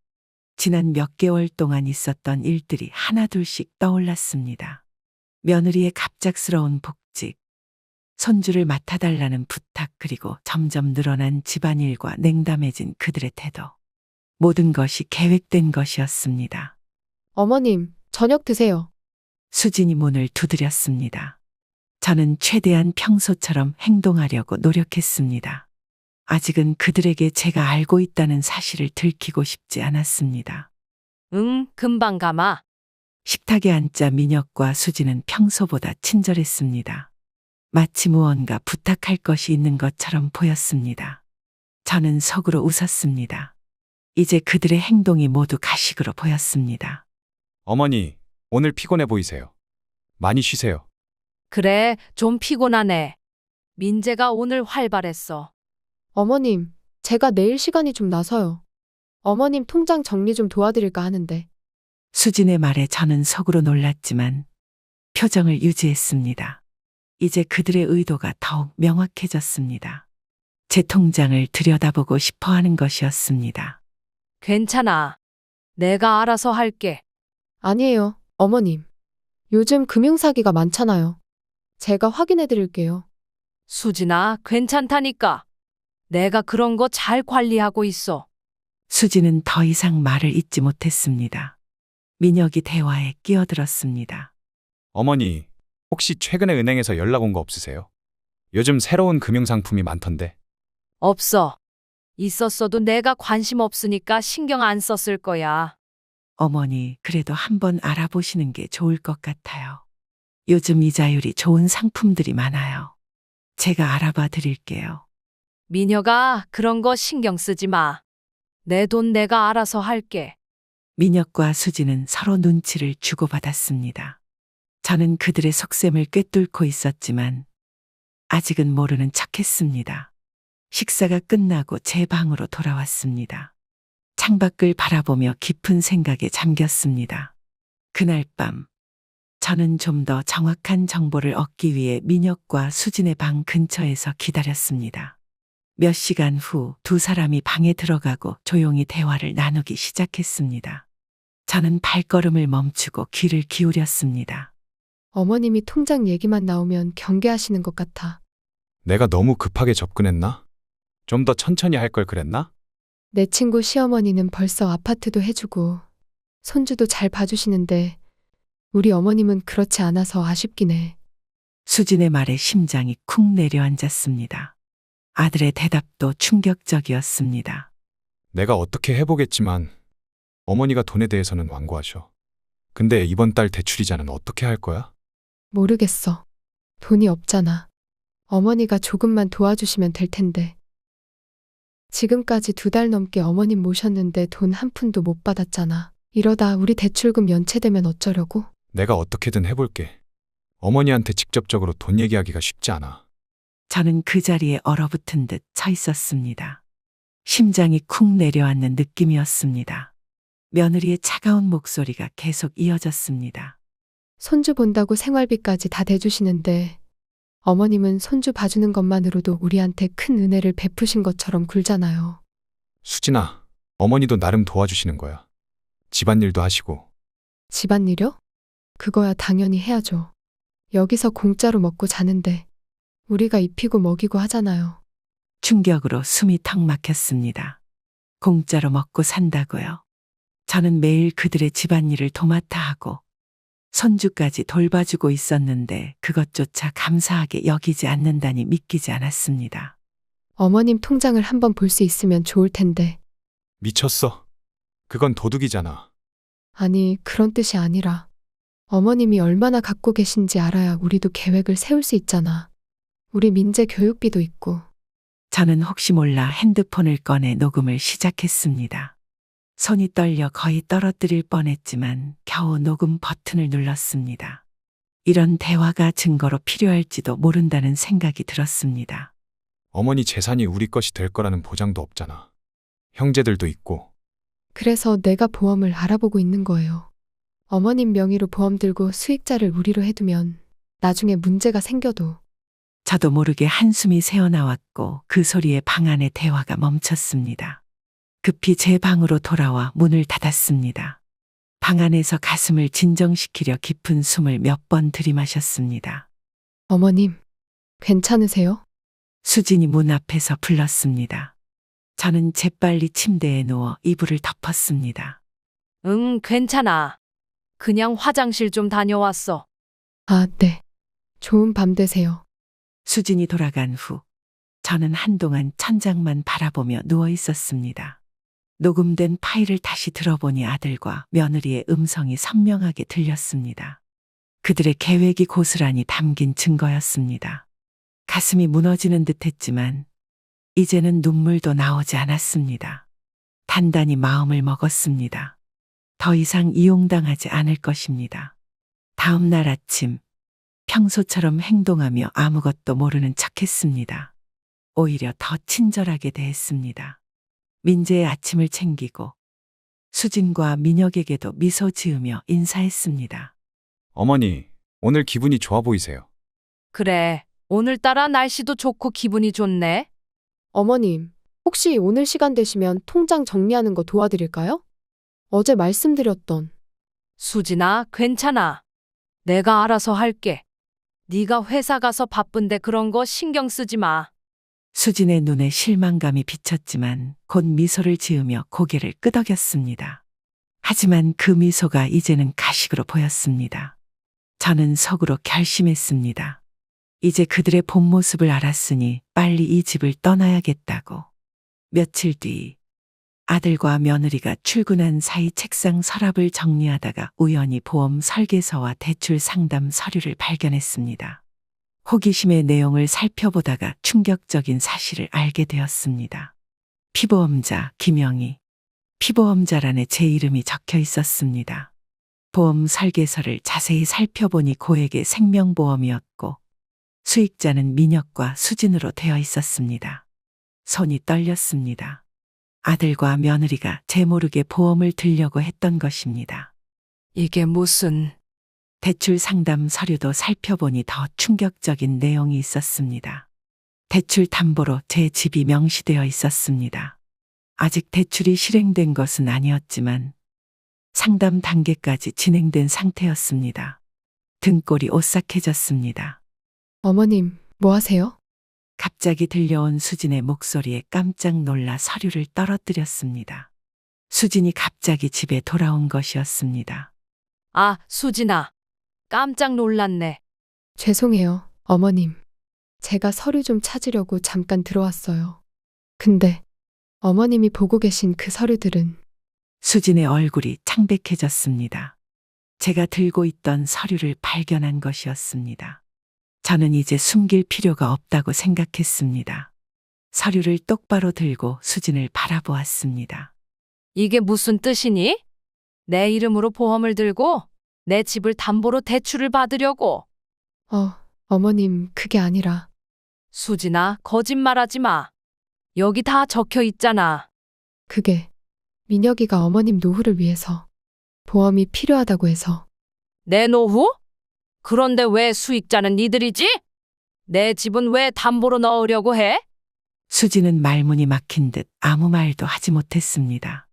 Speaker 4: 지난 몇 개월 동안 있었던 일들이 하나둘씩 떠올랐습니다. 며느리의 갑작스러운 복직, 손주를 맡아달라는 부탁, 그리고 점점 늘어난 집안일과 냉담해진 그들의 태도. 모든 것이 계획된 것이었습니다.
Speaker 3: 어머님, 저녁 드세요.
Speaker 4: 수진이 문을 두드렸습니다. 저는 최대한 평소처럼 행동하려고 노력했습니다. 아직은 그들에게 제가 알고 있다는 사실을 들키고 싶지 않았습니다.
Speaker 1: 응, 금방 가마.
Speaker 4: 식탁에 앉자 민혁과 수진은 평소보다 친절했습니다. 마치 무언가 부탁할 것이 있는 것처럼 보였습니다. 저는 속으로 웃었습니다. 이제 그들의 행동이 모두 가식으로 보였습니다.
Speaker 2: 어머니, 오늘 피곤해 보이세요. 많이 쉬세요.
Speaker 1: 그래, 좀 피곤하네. 민재가 오늘 활발했어.
Speaker 3: 어머님, 제가 내일 시간이 좀 나서요. 어머님 통장 정리 좀 도와드릴까 하는데.
Speaker 4: 수진의 말에 저는 속으로 놀랐지만 표정을 유지했습니다. 이제 그들의 의도가 더욱 명확해졌습니다. 제 통장을 들여다보고 싶어 하는 것이었습니다.
Speaker 1: 괜찮아. 내가 알아서 할게.
Speaker 3: 아니에요, 어머님. 요즘 금융사기가 많잖아요. 제가 확인해 드릴게요.
Speaker 1: 수진아, 괜찮다니까. 내가 그런 거 잘 관리하고 있어.
Speaker 4: 수진은 더 이상 말을 잇지 못했습니다. 민혁이 대화에 끼어들었습니다.
Speaker 2: 어머니, 혹시 최근에 은행에서 연락 온 거 없으세요? 요즘 새로운 금융상품이 많던데.
Speaker 1: 없어. 있었어도 내가 관심 없으니까 신경 안 썼을 거야.
Speaker 4: 어머니, 그래도 한번 알아보시는 게 좋을 것 같아요. 요즘 이자율이 좋은 상품들이 많아요. 제가 알아봐 드릴게요.
Speaker 1: 민혁아, 그런 거 신경 쓰지 마. 내 돈 내가 알아서 할게.
Speaker 4: 민혁과 수진은 서로 눈치를 주고받았습니다. 저는 그들의 속셈을 꿰뚫고 있었지만 아직은 모르는 척했습니다. 식사가 끝나고 제 방으로 돌아왔습니다. 창밖을 바라보며 깊은 생각에 잠겼습니다. 그날 밤 저는 좀 더 정확한 정보를 얻기 위해 민혁과 수진의 방 근처에서 기다렸습니다. 몇 시간 후 두 사람이 방에 들어가고 조용히 대화를 나누기 시작했습니다. 저는 발걸음을 멈추고 귀를 기울였습니다.
Speaker 3: 어머님이 통장 얘기만 나오면 경계하시는 것 같아.
Speaker 2: 내가 너무 급하게 접근했나? 좀 더 천천히 할 걸 그랬나?
Speaker 3: 내 친구 시어머니는 벌써 아파트도 해주고 손주도 잘 봐주시는데 우리 어머님은 그렇지 않아서 아쉽긴 해.
Speaker 4: 수진의 말에 심장이 쿵 내려앉았습니다. 아들의 대답도 충격적이었습니다.
Speaker 2: 내가 어떻게 해보겠지만 어머니가 돈에 대해서는 완고하셔. 근데 이번 달 대출 이자는 어떻게 할 거야?
Speaker 3: 모르겠어. 돈이 없잖아. 어머니가 조금만 도와주시면 될 텐데. 지금까지 2달 넘게 어머님 모셨는데 돈 한 푼도 못 받았잖아. 이러다 우리 대출금 연체되면 어쩌려고?
Speaker 2: 내가 어떻게든 해볼게. 어머니한테 직접적으로 돈 얘기하기가 쉽지 않아.
Speaker 4: 저는 그 자리에 얼어붙은 듯 서 있었습니다. 심장이 쿵 내려앉는 느낌이었습니다. 며느리의 차가운 목소리가 계속 이어졌습니다.
Speaker 3: 손주 본다고 생활비까지 다 대주시는데 어머님은 손주 봐주는 것만으로도 우리한테 큰 은혜를 베푸신 것처럼 굴잖아요.
Speaker 2: 수진아, 어머니도 나름 도와주시는 거야. 집안일도 하시고.
Speaker 3: 집안일요? 그거야 당연히 해야죠. 여기서 공짜로 먹고 자는데 우리가 입히고 먹이고 하잖아요.
Speaker 4: 충격으로 숨이 턱 막혔습니다. 공짜로 먹고 산다고요. 저는 매일 그들의 집안일을 도맡아 하고 손주까지 돌봐주고 있었는데 그것조차 감사하게 여기지 않는다니 믿기지 않았습니다.
Speaker 3: 어머님 통장을 한번 볼 수 있으면 좋을 텐데.
Speaker 2: 미쳤어. 그건 도둑이잖아.
Speaker 3: 아니, 그런 뜻이 아니라 어머님이 얼마나 갖고 계신지 알아야 우리도 계획을 세울 수 있잖아. 우리 민재 교육비도 있고.
Speaker 4: 저는 혹시 몰라 핸드폰을 꺼내 녹음을 시작했습니다. 손이 떨려 거의 떨어뜨릴 뻔했지만 겨우 녹음 버튼을 눌렀습니다. 이런 대화가 증거로 필요할지도 모른다는 생각이 들었습니다.
Speaker 2: 어머니 재산이 우리 것이 될 거라는 보장도 없잖아. 형제들도 있고.
Speaker 3: 그래서 내가 보험을 알아보고 있는 거예요. 어머님 명의로 보험 들고 수익자를 우리로 해두면 나중에 문제가 생겨도.
Speaker 4: 저도 모르게 한숨이 새어나왔고 그 소리에 방 안의 대화가 멈췄습니다. 급히 제 방으로 돌아와 문을 닫았습니다. 방 안에서 가슴을 진정시키려 깊은 숨을 몇 번 들이마셨습니다.
Speaker 3: 어머님, 괜찮으세요?
Speaker 4: 수진이 문 앞에서 불렀습니다. 저는 재빨리 침대에 누워 이불을 덮었습니다.
Speaker 1: 응, 괜찮아. 그냥 화장실 좀 다녀왔어.
Speaker 3: 아, 네. 좋은 밤 되세요.
Speaker 4: 수진이 돌아간 후 저는 한동안 천장만 바라보며 누워 있었습니다. 녹음된 파일을 다시 들어보니 아들과 며느리의 음성이 선명하게 들렸습니다. 그들의 계획이 고스란히 담긴 증거였습니다. 가슴이 무너지는 듯했지만 이제는 눈물도 나오지 않았습니다. 단단히 마음을 먹었습니다. 더 이상 이용당하지 않을 것입니다. 다음 날 아침 평소처럼 행동하며 아무것도 모르는 척했습니다. 오히려 더 친절하게 대했습니다. 민재의 아침을 챙기고 수진과 민혁에게도 미소 지으며 인사했습니다.
Speaker 2: 어머니, 오늘 기분이 좋아 보이세요.
Speaker 1: 그래, 오늘따라 날씨도 좋고 기분이 좋네.
Speaker 3: 어머님, 혹시 오늘 시간 되시면 통장 정리하는 거 도와드릴까요? 어제 말씀드렸던.
Speaker 1: 수진아, 괜찮아. 내가 알아서 할게. 네가 회사 가서 바쁜데 그런 거 신경 쓰지 마.
Speaker 4: 수진의 눈에 실망감이 비쳤지만 곧 미소를 지으며 고개를 끄덕였습니다. 하지만 그 미소가 이제는 가식으로 보였습니다. 저는 속으로 결심했습니다. 이제 그들의 본 모습을 알았으니 빨리 이 집을 떠나야겠다고. 며칠 뒤 아들과 며느리가 출근한 사이 책상 서랍을 정리하다가 우연히 보험 설계서와 대출 상담 서류를 발견했습니다. 호기심의 내용을 살펴보다가 충격적인 사실을 알게 되었습니다. 피보험자 김영희, 피보험자란에 제 이름이 적혀 있었습니다. 보험 설계서를 자세히 살펴보니 고액의 생명보험이었고 수익자는 민혁과 수진으로 되어 있었습니다. 손이 떨렸습니다. 아들과 며느리가 제 모르게 보험을 들려고 했던 것입니다.
Speaker 1: 이게 무슨...
Speaker 4: 대출 상담 서류도 살펴보니 더 충격적인 내용이 있었습니다. 대출 담보로 제 집이 명시되어 있었습니다. 아직 대출이 실행된 것은 아니었지만 상담 단계까지 진행된 상태였습니다. 등골이 오싹해졌습니다.
Speaker 3: 어머님, 뭐 하세요?
Speaker 4: 갑자기 들려온 수진의 목소리에 깜짝 놀라 서류를 떨어뜨렸습니다. 수진이 갑자기 집에 돌아온 것이었습니다.
Speaker 1: 아, 수진아. 깜짝 놀랐네.
Speaker 3: 죄송해요, 어머님. 제가 서류 좀 찾으려고 잠깐 들어왔어요. 근데 어머님이 보고 계신 그 서류들은
Speaker 4: 수진의 얼굴이 창백해졌습니다. 제가 들고 있던 서류를 발견한 것이었습니다. 저는 이제 숨길 필요가 없다고 생각했습니다. 서류를 똑바로 들고 수진을 바라보았습니다.
Speaker 1: 이게 무슨 뜻이니? 내 이름으로 보험을 들고 내 집을 담보로 대출을 받으려고.
Speaker 3: 어머님, 그게 아니라.
Speaker 1: 수진아, 거짓말하지 마. 여기 다 적혀 있잖아.
Speaker 3: 그게 민혁이가 어머님 노후를 위해서 보험이 필요하다고 해서.
Speaker 1: 내 노후? 그런데 왜 수익자는 니들이지? 내 집은 왜 담보로 넣으려고 해?
Speaker 4: 수진은 말문이 막힌 듯 아무 말도 하지 못했습니다.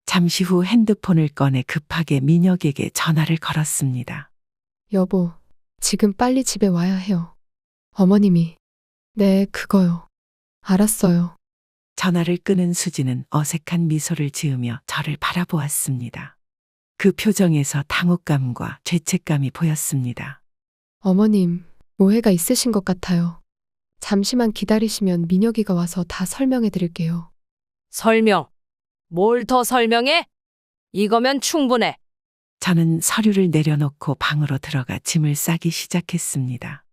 Speaker 4: 잠시 후 핸드폰을 꺼내 급하게 민혁에게 전화를 걸었습니다.
Speaker 3: 여보, 지금 빨리 집에 와야 해요. 어머님이. 네, 그거요. 알았어요.
Speaker 4: 전화를 끊은 수진은 어색한 미소를 지으며 저를 바라보았습니다. 그 표정에서 당혹감과 죄책감이 보였습니다.
Speaker 3: 어머님, 오해가 있으신 것 같아요. 잠시만 기다리시면 민혁이가 와서 다 설명해 드릴게요.
Speaker 1: 설명. 뭘 더 설명해? 이거면 충분해.
Speaker 4: 저는 서류를 내려놓고 방으로 들어가 짐을 싸기 시작했습니다.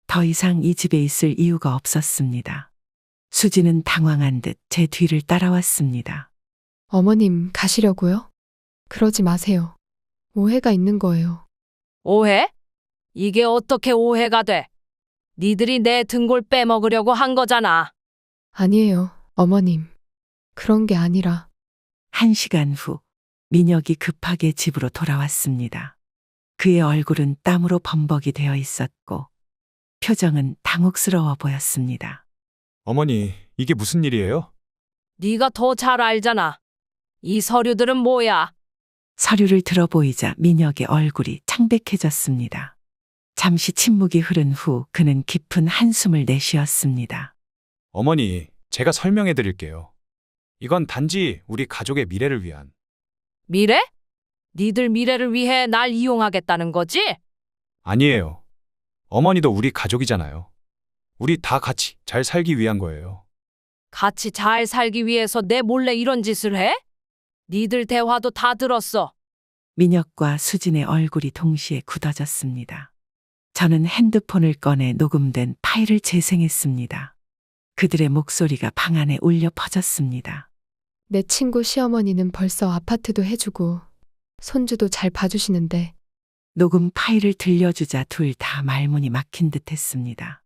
Speaker 4: 더 이상 이 집에 있을 이유가 없었습니다. 수지는 당황한 듯 제 뒤를 따라왔습니다.
Speaker 3: 어머님, 가시려고요? 그러지 마세요. 오해가 있는 거예요.
Speaker 1: 오해? 이게 어떻게 오해가 돼? 니들이 내 등골 빼먹으려고 한 거잖아.
Speaker 3: 아니에요, 어머님. 그런 게 아니라
Speaker 4: 1시간 후 민혁이 급하게 집으로 돌아왔습니다. 그의 얼굴은 땀으로 범벅이 되어 있었고 표정은 당혹스러워 보였습니다.
Speaker 2: 어머니, 이게 무슨 일이에요?
Speaker 1: 네가 더 잘 알잖아. 이 서류들은 뭐야?
Speaker 4: 서류를 들어보이자 민혁의 얼굴이 창백해졌습니다. 잠시 침묵이 흐른 후 그는 깊은 한숨을 내쉬었습니다.
Speaker 2: 어머니, 제가 설명해 드릴게요. 이건 단지 우리 가족의 미래를 위한.
Speaker 1: 미래? 니들 미래를 위해 날 이용하겠다는 거지?
Speaker 2: 아니에요. 어머니도 우리 가족이잖아요. 우리 다 같이 잘 살기 위한 거예요.
Speaker 1: 같이 잘 살기 위해서 내 몰래 이런 짓을 해? 니들 대화도 다 들었어.
Speaker 4: 민혁과 수진의 얼굴이 동시에 굳어졌습니다. 저는 핸드폰을 꺼내 녹음된 파일을 재생했습니다. 그들의 목소리가 방 안에 울려 퍼졌습니다.
Speaker 3: 내 친구 시어머니는 벌써 아파트도 해주고 손주도 잘 봐주시는데
Speaker 4: 녹음 파일을 들려주자 둘 다 말문이 막힌 듯 했습니다.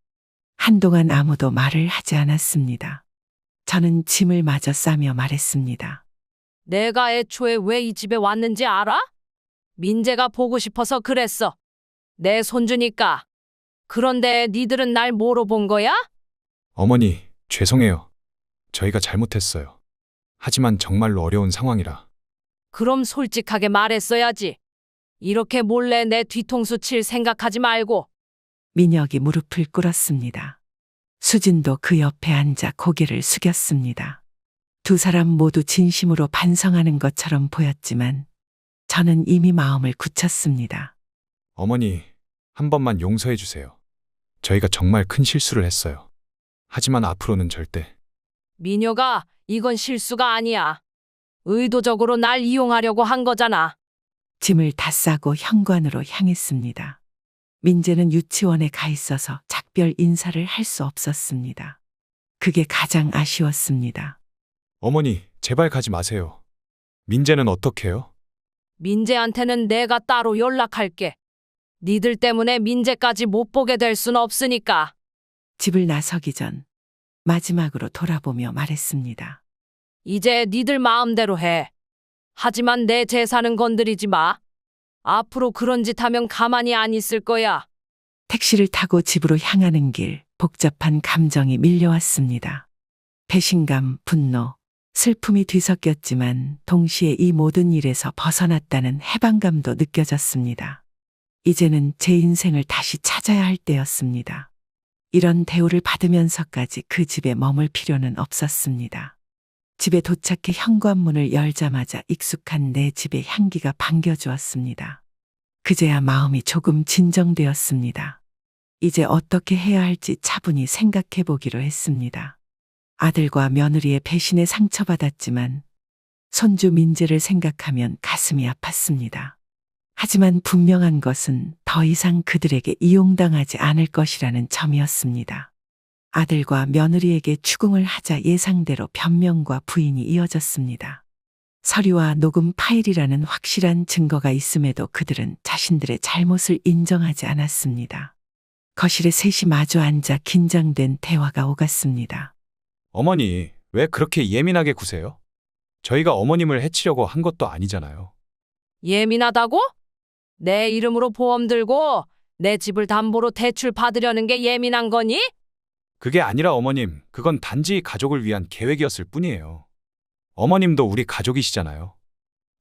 Speaker 4: 한동안 아무도 말을 하지 않았습니다. 저는 짐을 마저 싸며 말했습니다.
Speaker 1: 내가 애초에 왜 이 집에 왔는지 알아? 민재가 보고 싶어서 그랬어. 내 손주니까. 그런데 니들은 날 뭐로 본 거야?
Speaker 2: 어머니, 죄송해요. 저희가 잘못했어요. 하지만 정말로 어려운 상황이라.
Speaker 1: 그럼 솔직하게 말했어야지. 이렇게 몰래 내 뒤통수 칠 생각하지 말고.
Speaker 4: 민혁이 무릎을 꿇었습니다. 수진도 그 옆에 앉아 고개를 숙였습니다. 두 사람 모두 진심으로 반성하는 것처럼 보였지만 저는 이미 마음을 굳혔습니다.
Speaker 2: 어머니, 한 번만 용서해 주세요. 저희가 정말 큰 실수를 했어요. 하지만 앞으로는 절대.
Speaker 1: 민효가 이건 실수가 아니야. 의도적으로 날 이용하려고 한 거잖아.
Speaker 4: 짐을 다 싸고 현관으로 향했습니다. 민재는 유치원에 가 있어서 작별 인사를 할 수 없었습니다. 그게 가장 아쉬웠습니다.
Speaker 2: 어머니, 제발 가지 마세요. 민재는 어떻게 해요?
Speaker 1: 민재한테는 내가 따로 연락할게. 니들 때문에 민재까지 못 보게 될 순 없으니까.
Speaker 4: 집을 나서기 전 마지막으로 돌아보며 말했습니다.
Speaker 1: 이제 니들 마음대로 해. 하지만 내 재산은 건드리지 마. 앞으로 그런 짓 하면 가만히 안 있을 거야.
Speaker 4: 택시를 타고 집으로 향하는 길 복잡한 감정이 밀려왔습니다. 배신감, 분노, 슬픔이 뒤섞였지만 동시에 이 모든 일에서 벗어났다는 해방감도 느껴졌습니다. 이제는 제 인생을 다시 찾아야 할 때였습니다. 이런 대우를 받으면서까지 그 집에 머물 필요는 없었습니다. 집에 도착해 현관문을 열자마자 익숙한 내 집의 향기가 반겨주었습니다. 그제야 마음이 조금 진정되었습니다. 이제 어떻게 해야 할지 차분히 생각해 보기로 했습니다. 아들과 며느리의 배신에 상처받았지만 손주 민재를 생각하면 가슴이 아팠습니다. 하지만 분명한 것은 더 이상 그들에게 이용당하지 않을 것이라는 점이었습니다. 아들과 며느리에게 추궁을 하자 예상대로 변명과 부인이 이어졌습니다. 서류와 녹음 파일이라는 확실한 증거가 있음에도 그들은 자신들의 잘못을 인정하지 않았습니다. 거실에 셋이 마주 앉아 긴장된 대화가 오갔습니다.
Speaker 2: 어머니, 왜 그렇게 예민하게 구세요? 저희가 어머님을 해치려고 한 것도 아니잖아요.
Speaker 1: 예민하다고? 내 이름으로 보험 들고 내 집을 담보로 대출 받으려는 게 예민한 거니?
Speaker 2: 그게 아니라 어머님, 그건 단지 가족을 위한 계획이었을 뿐이에요. 어머님도 우리 가족이시잖아요.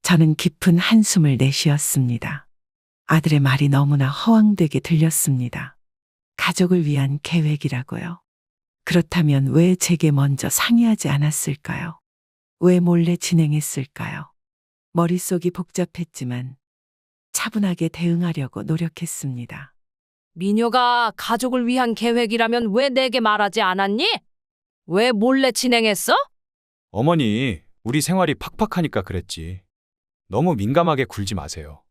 Speaker 4: 저는 깊은 한숨을 내쉬었습니다. 아들의 말이 너무나 허황되게 들렸습니다. 가족을 위한 계획이라고요. 그렇다면 왜 제게 먼저 상의하지 않았을까요? 왜 몰래 진행했을까요? 머릿속이 복잡했지만 차분하게 대응하려고 노력했습니다.
Speaker 1: 민효가 가족을 위한 계획이라면 왜 내게 말하지 않았니? 왜 몰래 진행했어?
Speaker 2: 어머니, 우리 생활이 팍팍하니까 그랬지. 너무 민감하게 굴지 마세요.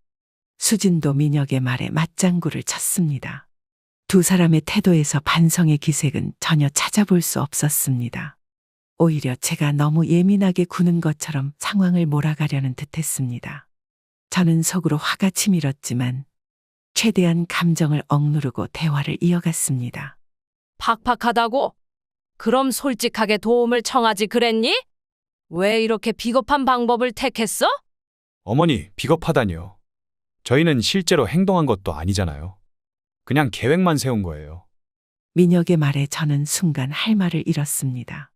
Speaker 4: 수진도 민혁의 말에 맞장구를 쳤습니다. 두 사람의 태도에서 반성의 기색은 전혀 찾아볼 수 없었습니다. 오히려 제가 너무 예민하게 구는 것처럼 상황을 몰아가려는 듯했습니다. 저는 속으로 화가 치밀었지만 최대한 감정을 억누르고 대화를 이어갔습니다.
Speaker 1: 팍팍하다고? 그럼 솔직하게 도움을 청하지 그랬니? 왜 이렇게 비겁한 방법을 택했어?
Speaker 2: 어머니, 비겁하다니요. 저희는 실제로 행동한 것도 아니잖아요. 그냥 계획만 세운 거예요.
Speaker 4: 민혁의 말에 저는 순간 할 말을 잃었습니다.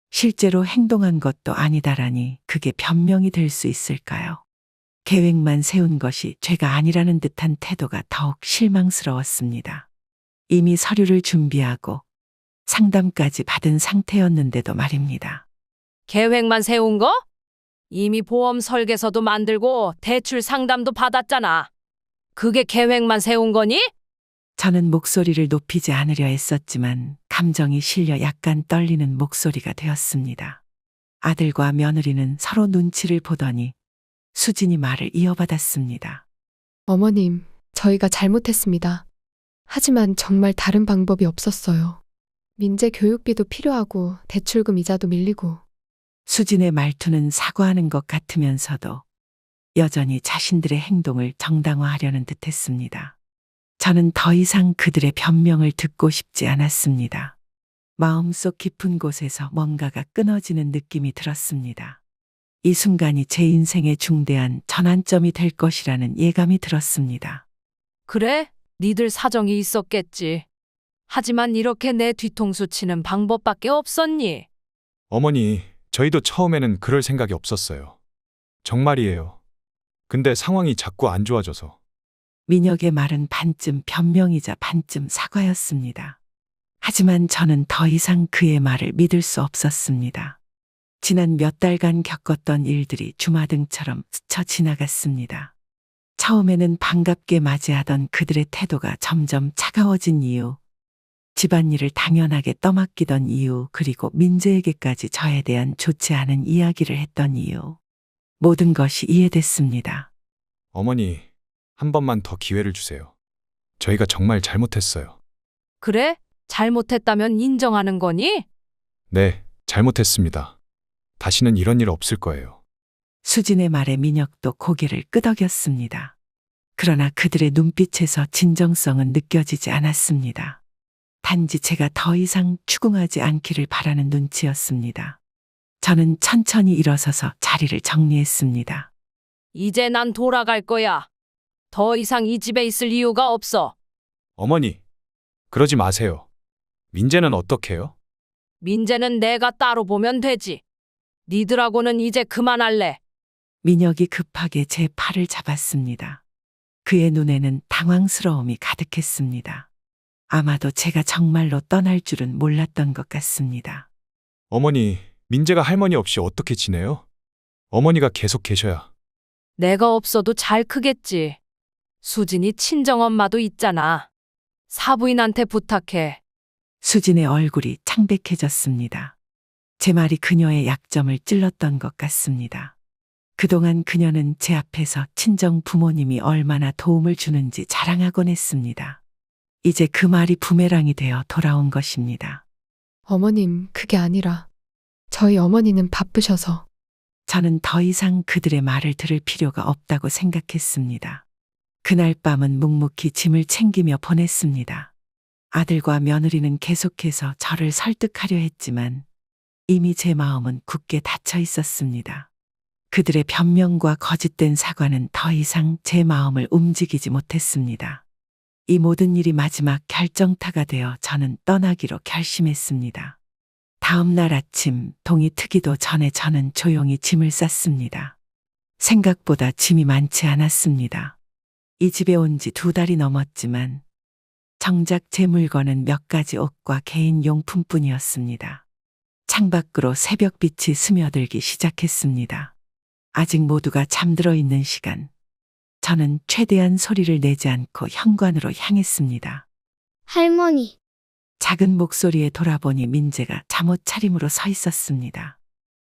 Speaker 4: 실제로 행동한 것도 아니다라니 그게 변명이 될 수 있을까요? 계획만 세운 것이 죄가 아니라는 듯한 태도가 더욱 실망스러웠습니다. 이미 서류를 준비하고 상담까지 받은 상태였는데도 말입니다.
Speaker 1: 계획만 세운 거? 이미 보험 설계서도 만들고 대출 상담도 받았잖아. 그게 계획만 세운 거니?
Speaker 4: 저는 목소리를 높이지 않으려 했었지만 감정이 실려 약간 떨리는 목소리가 되었습니다. 아들과 며느리는 서로 눈치를 보더니 수진이 말을 이어받았습니다.
Speaker 3: 어머님, 저희가 잘못했습니다. 하지만 정말 다른 방법이 없었어요. 민재 교육비도 필요하고 대출금 이자도 밀리고.
Speaker 4: 수진의 말투는 사과하는 것 같으면서도 여전히 자신들의 행동을 정당화하려는 듯했습니다. 저는 더 이상 그들의 변명을 듣고 싶지 않았습니다. 마음속 깊은 곳에서 뭔가가 끊어지는 느낌이 들었습니다. 이 순간이 제 인생의 중대한 전환점이 될 것이라는 예감이 들었습니다.
Speaker 1: 그래, 니들 사정이 있었겠지. 하지만 이렇게 내 뒤통수 치는 방법밖에 없었니?
Speaker 2: 어머니, 저희도 처음에는 그럴 생각이 없었어요. 정말이에요. 근데 상황이 자꾸 안 좋아져서.
Speaker 4: 민혁의 말은 반쯤 변명이자 반쯤 사과였습니다. 하지만 저는 더 이상 그의 말을 믿을 수 없었습니다. 지난 몇 달간 겪었던 일들이 주마등처럼 스쳐 지나갔습니다. 처음에는 반갑게 맞이하던 그들의 태도가 점점 차가워진 이유, 집안일을 당연하게 떠맡기던 이유, 그리고 민재에게까지 저에 대한 좋지 않은 이야기를 했던 이유. 모든 것이 이해됐습니다.
Speaker 2: 어머니, 한 번만 더 기회를 주세요. 저희가 정말 잘못했어요.
Speaker 1: 그래? 잘못했다면 인정하는 거니?
Speaker 2: 네, 잘못했습니다. 다시는 이런 일 없을 거예요.
Speaker 4: 수진의 말에 민혁도 고개를 끄덕였습니다. 그러나 그들의 눈빛에서 진정성은 느껴지지 않았습니다. 단지 제가 더 이상 추궁하지 않기를 바라는 눈치였습니다. 저는 천천히 일어서서 자리를 정리했습니다.
Speaker 1: 이제 난 돌아갈 거야. 더 이상 이 집에 있을 이유가 없어.
Speaker 2: 어머니, 그러지 마세요. 민재는 어떡해요?
Speaker 1: 민재는 내가 따로 보면 되지. 니들하고는 이제 그만할래.
Speaker 4: 민혁이 급하게 제 팔을 잡았습니다. 그의 눈에는 당황스러움이 가득했습니다. 아마도 제가 정말로 떠날 줄은 몰랐던 것 같습니다.
Speaker 2: 어머니, 민재가 할머니 없이 어떻게 지내요? 어머니가 계속 계셔야.
Speaker 1: 내가 없어도 잘 크겠지. 수진이 친정엄마도 있잖아. 사부인한테 부탁해.
Speaker 4: 수진의 얼굴이 창백해졌습니다. 제 말이 그녀의 약점을 찔렀던 것 같습니다. 그동안 그녀는 제 앞에서 친정 부모님이 얼마나 도움을 주는지 자랑하곤 했습니다. 이제 그 말이 부메랑이 되어 돌아온 것입니다.
Speaker 3: 어머님, 그게 아니라 저희 어머니는 바쁘셔서.
Speaker 4: 저는 더 이상 그들의 말을 들을 필요가 없다고 생각했습니다. 그날 밤은 묵묵히 짐을 챙기며 보냈습니다. 아들과 며느리는 계속해서 저를 설득하려 했지만 이미 제 마음은 굳게 닫혀 있었습니다. 그들의 변명과 거짓된 사과는 더 이상 제 마음을 움직이지 못했습니다. 이 모든 일이 마지막 결정타가 되어 저는 떠나기로 결심했습니다. 다음 날 아침 동이 트기도 전에 저는 조용히 짐을 쌌습니다. 생각보다 짐이 많지 않았습니다. 이 집에 온 지 2달이 넘었지만 정작 제 물건은 몇 가지 옷과 개인 용품뿐이었습니다. 창밖으로 새벽빛이 스며들기 시작했습니다. 아직 모두가 잠들어 있는 시간. 저는 최대한 소리를 내지 않고 현관으로 향했습니다.
Speaker 5: 할머니,
Speaker 4: 작은 목소리에 돌아보니 민재가 잠옷 차림으로 서 있었습니다.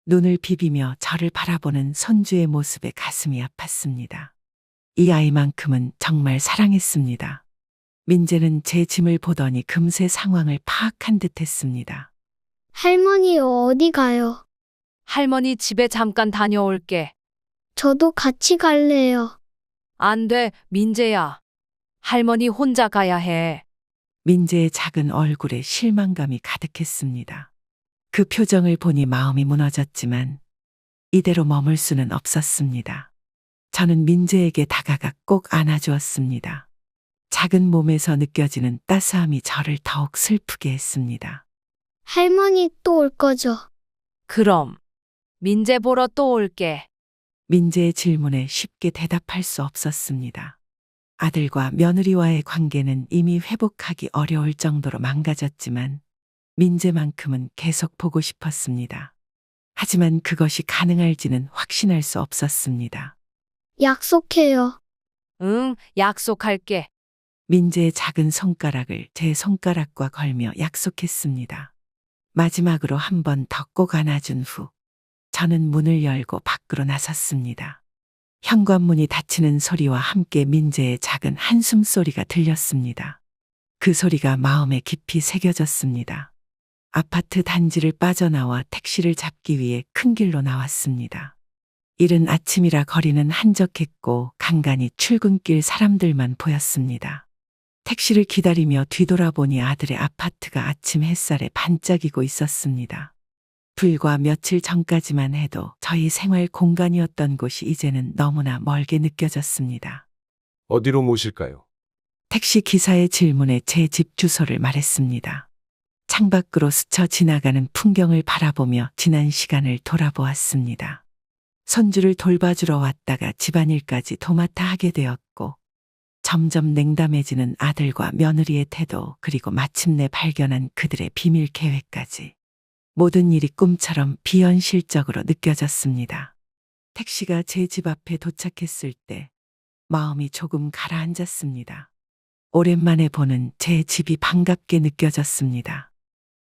Speaker 4: 눈을 비비며 저를 바라보는 손주의 모습에 가슴이 아팠습니다. 이 아이만큼은 정말 사랑했습니다. 민재는 제 짐을 보더니 금세 상황을 파악한 듯 했습니다.
Speaker 5: 할머니 어디 가요?
Speaker 1: 할머니 집에 잠깐 다녀올게.
Speaker 5: 저도 같이 갈래요.
Speaker 1: 안 돼, 민재야. 할머니 혼자 가야 해.
Speaker 4: 민재의 작은 얼굴에 실망감이 가득했습니다. 그 표정을 보니 마음이 무너졌지만 이대로 머물 수는 없었습니다. 저는 민재에게 다가가 꼭 안아주었습니다. 작은 몸에서 느껴지는 따스함이 저를 더욱 슬프게 했습니다.
Speaker 5: 할머니 또 올 거죠?
Speaker 1: 그럼. 민재 보러 또 올게.
Speaker 4: 민재의 질문에 쉽게 대답할 수 없었습니다. 아들과 며느리와의 관계는 이미 회복하기 어려울 정도로 망가졌지만 민재만큼은 계속 보고 싶었습니다. 하지만 그것이 가능할지는 확신할 수 없었습니다.
Speaker 5: 약속해요.
Speaker 1: 응, 약속할게.
Speaker 4: 민재의 작은 손가락을 제 손가락과 걸며 약속했습니다. 마지막으로 한 번 더 꼭 안아준 후 저는 문을 열고 밖으로 나섰습니다. 현관문이 닫히는 소리와 함께 민재의 작은 한숨 소리가 들렸습니다. 그 소리가 마음에 깊이 새겨졌습니다. 아파트 단지를 빠져나와 택시를 잡기 위해 큰 길로 나왔습니다. 이른 아침이라 거리는 한적했고 간간히 출근길 사람들만 보였습니다. 택시를 기다리며 뒤돌아보니 아들의 아파트가 아침 햇살에 반짝이고 있었습니다. 불과 며칠 전까지만 해도 저희 생활 공간이었던 곳이 이제는 너무나 멀게 느껴졌습니다.
Speaker 6: 어디로 모실까요?
Speaker 4: 택시 기사의 질문에 제 집 주소를 말했습니다. 창밖으로 스쳐 지나가는 풍경을 바라보며 지난 시간을 돌아보았습니다. 손주를 돌봐주러 왔다가 집안일까지 도맡아 하게 되었고 점점 냉담해지는 아들과 며느리의 태도 그리고 마침내 발견한 그들의 비밀 계획까지 모든 일이 꿈처럼 비현실적으로 느껴졌습니다. 택시가 제 집 앞에 도착했을 때 마음이 조금 가라앉았습니다. 오랜만에 보는 제 집이 반갑게 느껴졌습니다.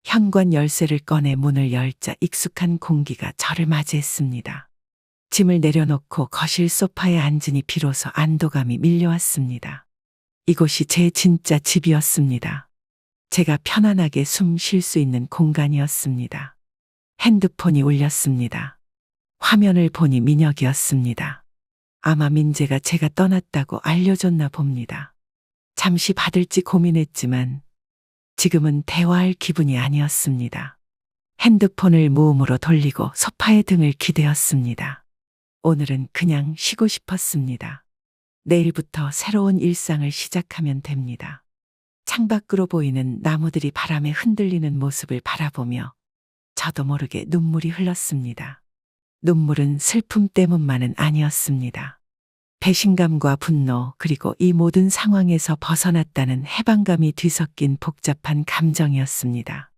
Speaker 4: 현관 열쇠를 꺼내 문을 열자 익숙한 공기가 저를 맞이했습니다. 짐을 내려놓고 거실 소파에 앉으니 비로소 안도감이 밀려왔습니다. 이곳이 제 진짜 집이었습니다. 제가 편안하게 숨 쉴 수 있는 공간이었습니다. 핸드폰이 울렸습니다. 화면을 보니 민혁이었습니다. 아마 민재가 제가 떠났다고 알려줬나 봅니다. 잠시 받을지 고민했지만 지금은 대화할 기분이 아니었습니다. 핸드폰을 무음으로 돌리고 소파에 등을 기대었습니다. 오늘은 그냥 쉬고 싶었습니다. 내일부터 새로운 일상을 시작하면 됩니다. 창밖으로 보이는 나무들이 바람에 흔들리는 모습을 바라보며 저도 모르게 눈물이 흘렀습니다. 눈물은 슬픔 때문만은 아니었습니다. 배신감과 분노 그리고 이 모든 상황에서 벗어났다는 해방감이 뒤섞인 복잡한 감정이었습니다.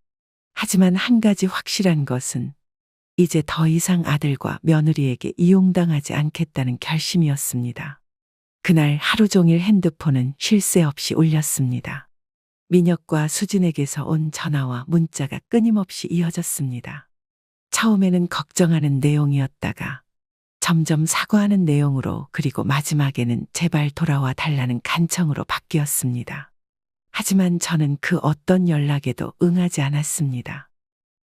Speaker 4: 하지만 한 가지 확실한 것은 이제 더 이상 아들과 며느리에게 이용당하지 않겠다는 결심이었습니다. 그날 하루 종일 핸드폰은 쉴 새 없이 울렸습니다. 민혁과 수진에게서 온 전화와 문자가 끊임없이 이어졌습니다. 처음에는 걱정하는 내용이었다가 점점 사과하는 내용으로 그리고 마지막에는 제발 돌아와 달라는 간청으로 바뀌었습니다. 하지만 저는 그 어떤 연락에도 응하지 않았습니다.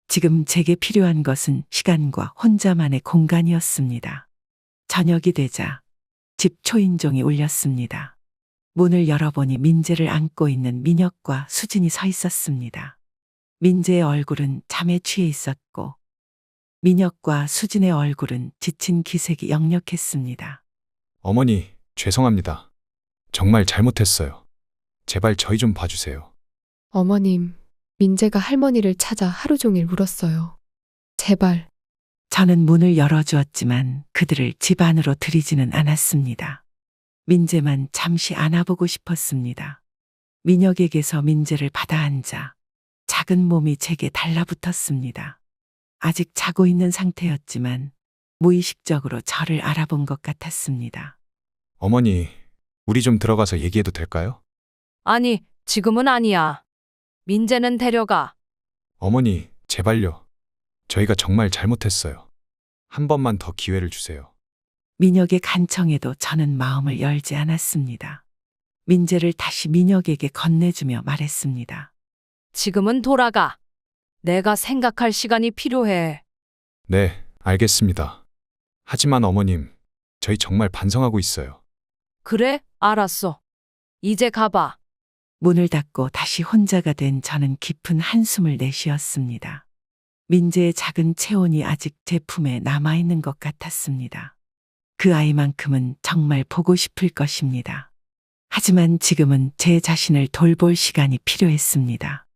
Speaker 4: 지금 제게 필요한 것은 시간과 혼자만의 공간이었습니다. 저녁이 되자 집 초인종이 울렸습니다. 문을 열어보니 민재를 안고 있는 민혁과 수진이 서 있었습니다. 민재의 얼굴은 잠에 취해 있었고 민혁과 수진의 얼굴은 지친 기색이 역력했습니다.
Speaker 2: 어머니, 죄송합니다. 정말 잘못했어요. 제발 저희 좀 봐주세요.
Speaker 3: 어머님, 민재가 할머니를 찾아 하루 종일 울었어요. 제발.
Speaker 4: 저는 문을 열어주었지만 그들을 집 안으로 들이지는 않았습니다. 민재만 잠시 안아보고 싶었습니다. 민혁에게서 민재를 받아앉아 작은 몸이 제게 달라붙었습니다. 아직 자고 있는 상태였지만 무의식적으로 저를 알아본 것 같았습니다.
Speaker 2: 어머니, 우리 좀 들어가서 얘기해도 될까요?
Speaker 1: 아니, 지금은 아니야. 민재는 데려가.
Speaker 2: 어머니, 제발요. 저희가 정말 잘못했어요. 한 번만 더 기회를 주세요.
Speaker 4: 민혁의 간청에도 저는 마음을 열지 않았습니다. 민재를 다시 민혁에게 건네주며 말했습니다.
Speaker 1: 지금은 돌아가. 내가 생각할 시간이 필요해.
Speaker 2: 네, 알겠습니다. 하지만 어머님, 저희 정말 반성하고 있어요.
Speaker 1: 그래? 알았어. 이제 가봐.
Speaker 4: 문을 닫고 다시 혼자가 된 저는 깊은 한숨을 내쉬었습니다. 민재의 작은 체온이 아직 제 품에 남아있는 것 같았습니다. 그 아이만큼은 정말 보고 싶을 것입니다. 하지만 지금은 제 자신을 돌볼 시간이 필요했습니다.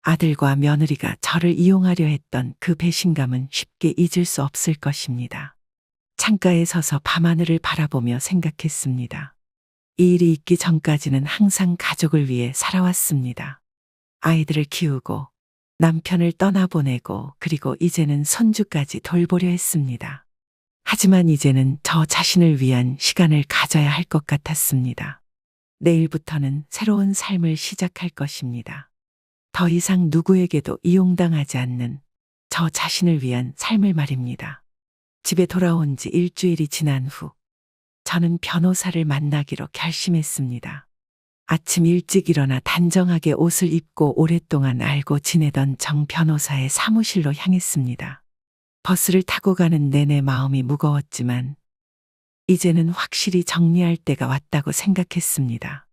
Speaker 4: 아들과 며느리가 저를 이용하려 했던 그 배신감은 쉽게 잊을 수 없을 것입니다. 창가에 서서 밤하늘을 바라보며 생각했습니다. 이 일이 있기 전까지는 항상 가족을 위해 살아왔습니다. 아이들을 키우고 남편을 떠나보내고 그리고 이제는 손주까지 돌보려 했습니다. 하지만 이제는 저 자신을 위한 시간을 가져야 할 것 같았습니다. 내일부터는 새로운 삶을 시작할 것입니다. 더 이상 누구에게도 이용당하지 않는 저 자신을 위한 삶을 말입니다. 집에 돌아온 지 일주일이 지난 후 저는 변호사를 만나기로 결심했습니다. 아침 일찍 일어나 단정하게 옷을 입고 오랫동안 알고 지내던 정 변호사의 사무실로 향했습니다. 버스를 타고 가는 내내 마음이 무거웠지만 이제는 확실히 정리할 때가 왔다고 생각했습니다.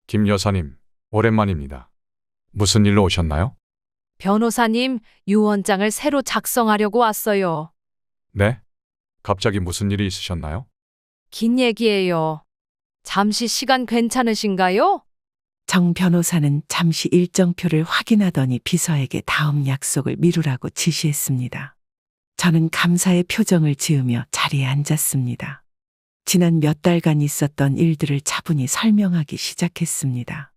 Speaker 2: 김 여사님, 오랜만입니다. 무슨 일로 오셨나요?
Speaker 1: 변호사님, 유언장을 새로 작성하려고 왔어요.
Speaker 2: 네? 갑자기 무슨 일이 있으셨나요?
Speaker 1: 긴 얘기예요. 잠시 시간 괜찮으신가요?
Speaker 4: 정 변호사는 잠시 일정표를 확인하더니 비서에게 다음 약속을 미루라고 지시했습니다. 저는 감사의 표정을 지으며 자리에 앉았습니다. 지난 몇 달간 있었던 일들을 차분히 설명하기 시작했습니다.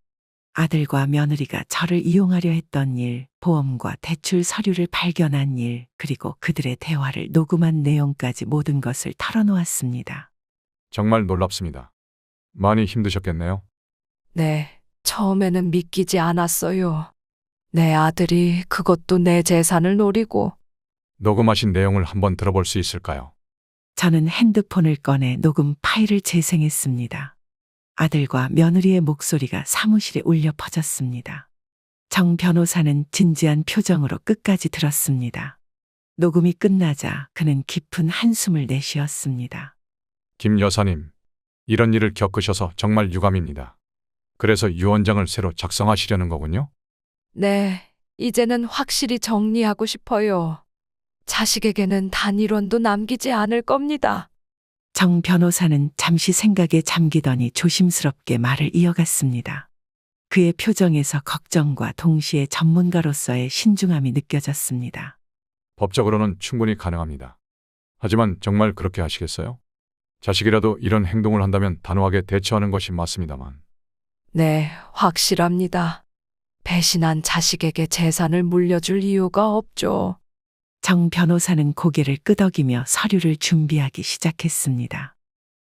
Speaker 4: 아들과 며느리가 저를 이용하려 했던 일, 보험과 대출 서류를 발견한 일, 그리고 그들의 대화를 녹음한 내용까지 모든 것을 털어놓았습니다.
Speaker 2: 정말 놀랍습니다. 많이 힘드셨겠네요.
Speaker 1: 네, 처음에는 믿기지 않았어요. 내 아들이 그것도 내 재산을 노리고.
Speaker 2: 녹음하신 내용을 한번 들어볼 수 있을까요?
Speaker 4: 저는 핸드폰을 꺼내 녹음 파일을 재생했습니다. 아들과 며느리의 목소리가 사무실에 울려 퍼졌습니다. 정 변호사는 진지한 표정으로 끝까지 들었습니다. 녹음이 끝나자 그는 깊은 한숨을 내쉬었습니다.
Speaker 2: 김 여사님, 이런 일을 겪으셔서 정말 유감입니다. 그래서 유언장을 새로 작성하시려는 거군요?
Speaker 1: 네, 이제는 확실히 정리하고 싶어요. 자식에게는 단일원도 남기지 않을 겁니다.
Speaker 4: 정 변호사는 잠시 생각에 잠기더니 조심스럽게 말을 이어갔습니다. 그의 표정에서 걱정과 동시에 전문가로서의 신중함이 느껴졌습니다.
Speaker 2: 법적으로는 충분히 가능합니다. 하지만 정말 그렇게 하시겠어요? 자식이라도 이런 행동을 한다면 단호하게 대처하는 것이 맞습니다만.
Speaker 1: 네, 확실합니다. 배신한 자식에게 재산을 물려줄 이유가 없죠.
Speaker 4: 정 변호사는 고개를 끄덕이며 서류를 준비하기 시작했습니다.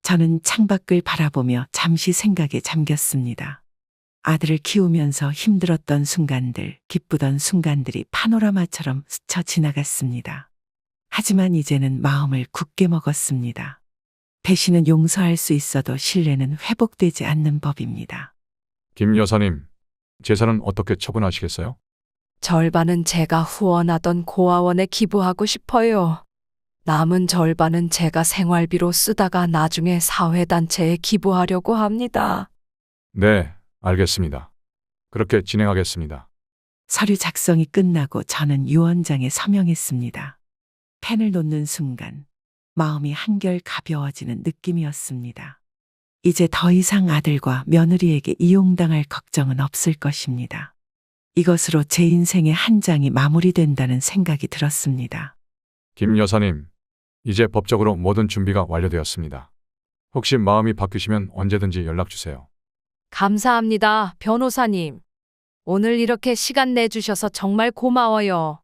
Speaker 4: 저는 창밖을 바라보며 잠시 생각에 잠겼습니다. 아들을 키우면서 힘들었던 순간들, 기쁘던 순간들이 파노라마처럼 스쳐 지나갔습니다. 하지만 이제는 마음을 굳게 먹었습니다. 배신은 용서할 수 있어도 신뢰는 회복되지 않는 법입니다.
Speaker 2: 김 여사님, 재산은 어떻게 처분하시겠어요?
Speaker 1: 절반은 제가 후원하던 고아원에 기부하고 싶어요. 남은 절반은 제가 생활비로 쓰다가 나중에 사회단체에 기부하려고 합니다.
Speaker 2: 네, 알겠습니다. 그렇게 진행하겠습니다.
Speaker 4: 서류 작성이 끝나고 저는 유언장에 서명했습니다. 펜을 놓는 순간 마음이 한결 가벼워지는 느낌이었습니다. 이제 더 이상 아들과 며느리에게 이용당할 걱정은 없을 것입니다. 이것으로 제 인생의 한 장이 마무리된다는 생각이 들었습니다.
Speaker 2: 김 여사님, 이제 법적으로 모든 준비가 완료되었습니다. 혹시 마음이 바뀌시면 언제든지 연락 주세요.
Speaker 1: 감사합니다, 변호사님. 오늘 이렇게 시간 내주셔서 정말 고마워요.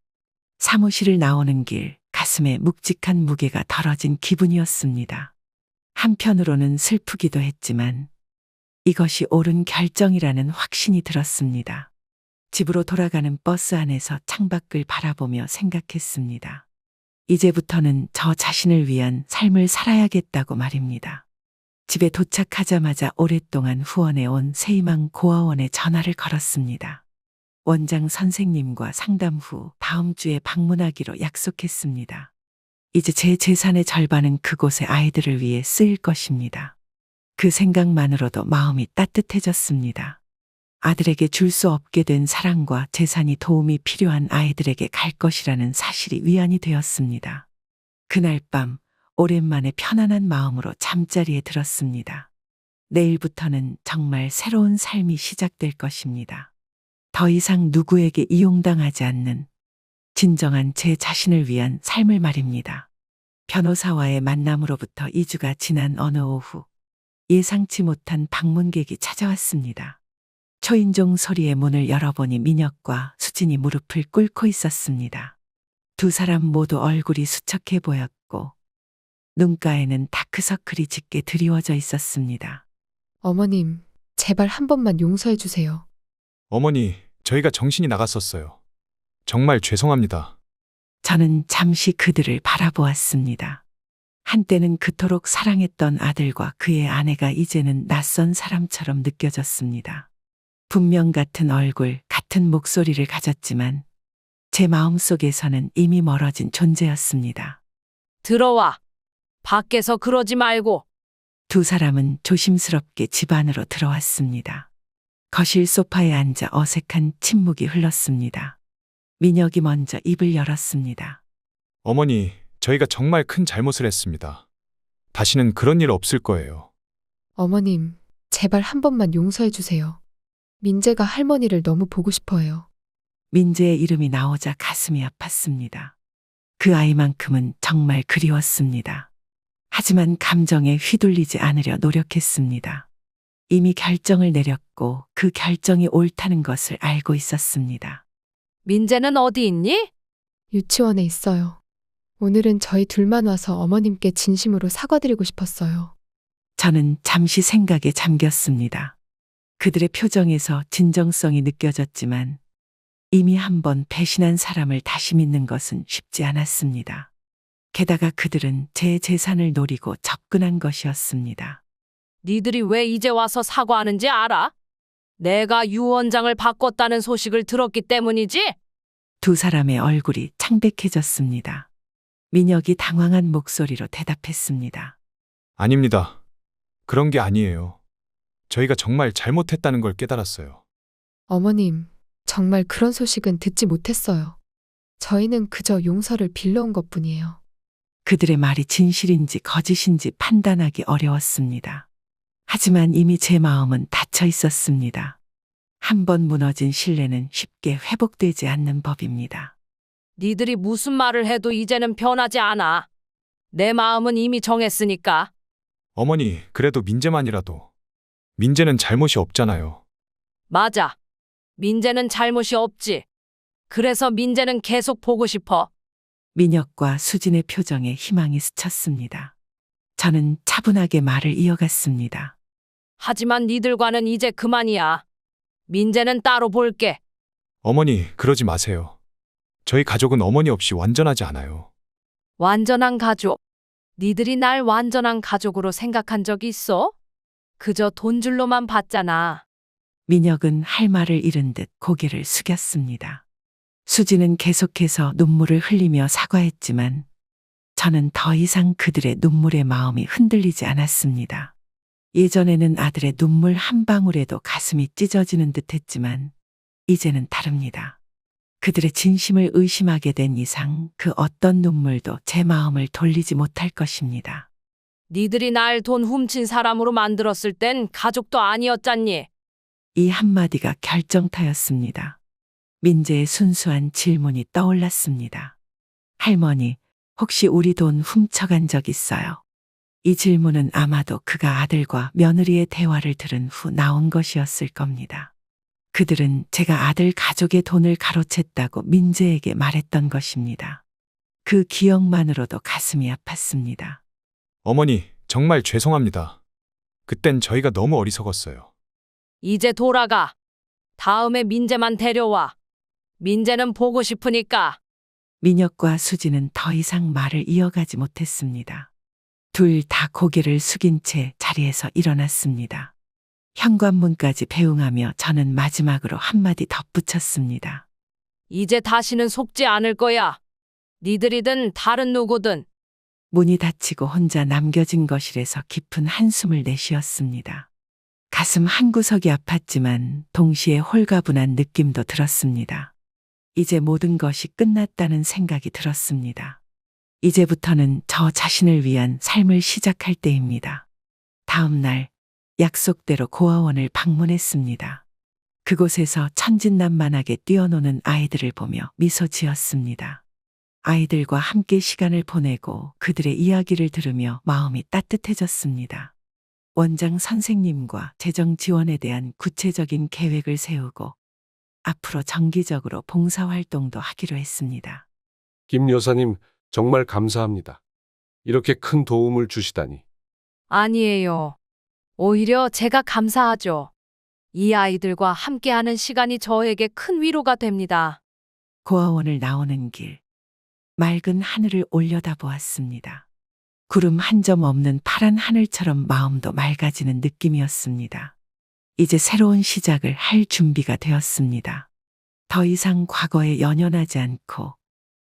Speaker 4: 사무실을 나오는 길, 가슴에 묵직한 무게가 덜어진 기분이었습니다. 한편으로는 슬프기도 했지만 이것이 옳은 결정이라는 확신이 들었습니다. 집으로 돌아가는 버스 안에서 창밖을 바라보며 생각했습니다. 이제부터는 저 자신을 위한 삶을 살아야겠다고 말입니다. 집에 도착하자마자 오랫동안 후원해온 새희망 고아원에 전화를 걸었습니다. 원장 선생님과 상담 후 다음 주에 방문하기로 약속했습니다. 이제 제 재산의 절반은 그곳의 아이들을 위해 쓰일 것입니다. 그 생각만으로도 마음이 따뜻해졌습니다. 아들에게 줄 수 없게 된 사랑과 재산이 도움이 필요한 아이들에게 갈 것이라는 사실이 위안이 되었습니다. 그날 밤 오랜만에 편안한 마음으로 잠자리에 들었습니다. 내일부터는 정말 새로운 삶이 시작될 것입니다. 더 이상 누구에게 이용당하지 않는 진정한 제 자신을 위한 삶을 말입니다. 변호사와의 만남으로부터 2주가 지난 어느 오후 예상치 못한 방문객이 찾아왔습니다. 초인종 소리에 문을 열어보니 민혁과 수진이 무릎을 꿇고 있었습니다. 두 사람 모두 얼굴이 수척해 보였고 눈가에는 다크서클이 짙게 드리워져 있었습니다.
Speaker 3: 어머님, 제발 한 번만 용서해 주세요.
Speaker 6: 어머니, 저희가 정신이 나갔었어요. 정말 죄송합니다.
Speaker 4: 저는 잠시 그들을 바라보았습니다. 한때는 그토록 사랑했던 아들과 그의 아내가 이제는 낯선 사람처럼 느껴졌습니다. 분명 같은 얼굴, 같은 목소리를 가졌지만 제 마음속에서는 이미 멀어진 존재였습니다.
Speaker 1: 들어와. 밖에서 그러지 말고.
Speaker 4: 두 사람은 조심스럽게 집 안으로 들어왔습니다. 거실 소파에 앉아 어색한 침묵이 흘렀습니다. 민혁이 먼저 입을 열었습니다.
Speaker 6: 어머니, 저희가 정말 큰 잘못을 했습니다. 다시는 그런 일 없을 거예요.
Speaker 3: 어머님, 제발 한 번만 용서해 주세요. 민재가 할머니를 너무 보고 싶어해요.
Speaker 4: 민재의 이름이 나오자 가슴이 아팠습니다. 그 아이만큼은 정말 그리웠습니다. 하지만 감정에 휘둘리지 않으려 노력했습니다. 이미 결정을 내렸고 그 결정이 옳다는 것을 알고 있었습니다.
Speaker 1: 민재는 어디 있니?
Speaker 3: 유치원에 있어요. 오늘은 저희 둘만 와서 어머님께 진심으로 사과드리고 싶었어요.
Speaker 4: 저는 잠시 생각에 잠겼습니다. 그들의 표정에서 진정성이 느껴졌지만 이미 한번 배신한 사람을 다시 믿는 것은 쉽지 않았습니다. 게다가 그들은 제 재산을 노리고 접근한 것이었습니다.
Speaker 1: 니들이 왜 이제 와서 사과하는지 알아? 내가 유 원장을 바꿨다는 소식을 들었기 때문이지?
Speaker 4: 두 사람의 얼굴이 창백해졌습니다. 민혁이 당황한 목소리로 대답했습니다.
Speaker 6: 아닙니다. 그런 게 아니에요. 저희가 정말 잘못했다는 걸 깨달았어요.
Speaker 3: 어머님, 정말 그런 소식은 듣지 못했어요. 저희는 그저 용서를 빌려온 것뿐이에요.
Speaker 4: 그들의 말이 진실인지 거짓인지 판단하기 어려웠습니다. 하지만 이미 제 마음은 닫혀 있었습니다. 한번 무너진 신뢰는 쉽게 회복되지 않는 법입니다.
Speaker 1: 니들이 무슨 말을 해도 이제는 변하지 않아. 내 마음은 이미 정했으니까.
Speaker 6: 어머니, 그래도 민재만이라도. 민재는 잘못이 없잖아요.
Speaker 1: 맞아. 민재는 잘못이 없지. 그래서 민재는 계속 보고 싶어.
Speaker 4: 민혁과 수진의 표정에 희망이 스쳤습니다. 저는 차분하게 말을 이어갔습니다.
Speaker 1: 하지만 니들과는 이제 그만이야. 민재는 따로 볼게.
Speaker 6: 어머니, 그러지 마세요. 저희 가족은 어머니 없이 완전하지 않아요.
Speaker 1: 완전한 가족. 니들이 날 완전한 가족으로 생각한 적이 있어? 그저 돈줄로만 봤잖아.
Speaker 4: 민혁은 할 말을 잃은 듯 고개를 숙였습니다. 수지는 계속해서 눈물을 흘리며 사과했지만 저는 더 이상 그들의 눈물의 마음이 흔들리지 않았습니다. 예전에는 아들의 눈물 한 방울에도 가슴이 찢어지는 듯 했지만 이제는 다릅니다. 그들의 진심을 의심하게 된 이상 그 어떤 눈물도 제 마음을 돌리지 못할 것입니다.
Speaker 1: 니들이 날 돈 훔친 사람으로 만들었을 땐 가족도 아니었잖니.
Speaker 4: 이 한마디가 결정타였습니다. 민재의 순수한 질문이 떠올랐습니다. 할머니, 혹시 우리 돈 훔쳐간 적 있어요? 이 질문은 아마도 그가 아들과 며느리의 대화를 들은 후 나온 것이었을 겁니다. 그들은 제가 아들 가족의 돈을 가로챘다고 민재에게 말했던 것입니다. 그 기억만으로도 가슴이 아팠습니다.
Speaker 6: 어머니, 정말 죄송합니다. 그땐 저희가 너무 어리석었어요.
Speaker 1: 이제 돌아가. 다음에 민재만 데려와. 민재는 보고 싶으니까.
Speaker 4: 민혁과 수지는 더 이상 말을 이어가지 못했습니다. 둘 다 고개를 숙인 채 자리에서 일어났습니다. 현관문까지 배웅하며 저는 마지막으로 한마디 덧붙였습니다.
Speaker 1: 이제 다시는 속지 않을 거야. 니들이든 다른 누구든.
Speaker 4: 문이 닫히고 혼자 남겨진 거실에서 깊은 한숨을 내쉬었습니다. 가슴 한구석이 아팠지만 동시에 홀가분한 느낌도 들었습니다. 이제 모든 것이 끝났다는 생각이 들었습니다. 이제부터는 저 자신을 위한 삶을 시작할 때입니다. 다음 날 약속대로 고아원을 방문했습니다. 그곳에서 천진난만하게 뛰어노는 아이들을 보며 미소 지었습니다. 아이들과 함께 시간을 보내고 그들의 이야기를 들으며 마음이 따뜻해졌습니다. 원장 선생님과 재정 지원에 대한 구체적인 계획을 세우고 앞으로 정기적으로 봉사활동도 하기로 했습니다.
Speaker 7: 김 여사님, 정말 감사합니다. 이렇게 큰 도움을 주시다니.
Speaker 1: 아니에요. 오히려 제가 감사하죠. 이 아이들과 함께하는 시간이 저에게 큰 위로가 됩니다.
Speaker 4: 고아원을 나오는 길, 맑은 하늘을 올려다보았습니다. 구름 한 점 없는 파란 하늘처럼 마음도 맑아지는 느낌이었습니다. 이제 새로운 시작을 할 준비가 되었습니다. 더 이상 과거에 연연하지 않고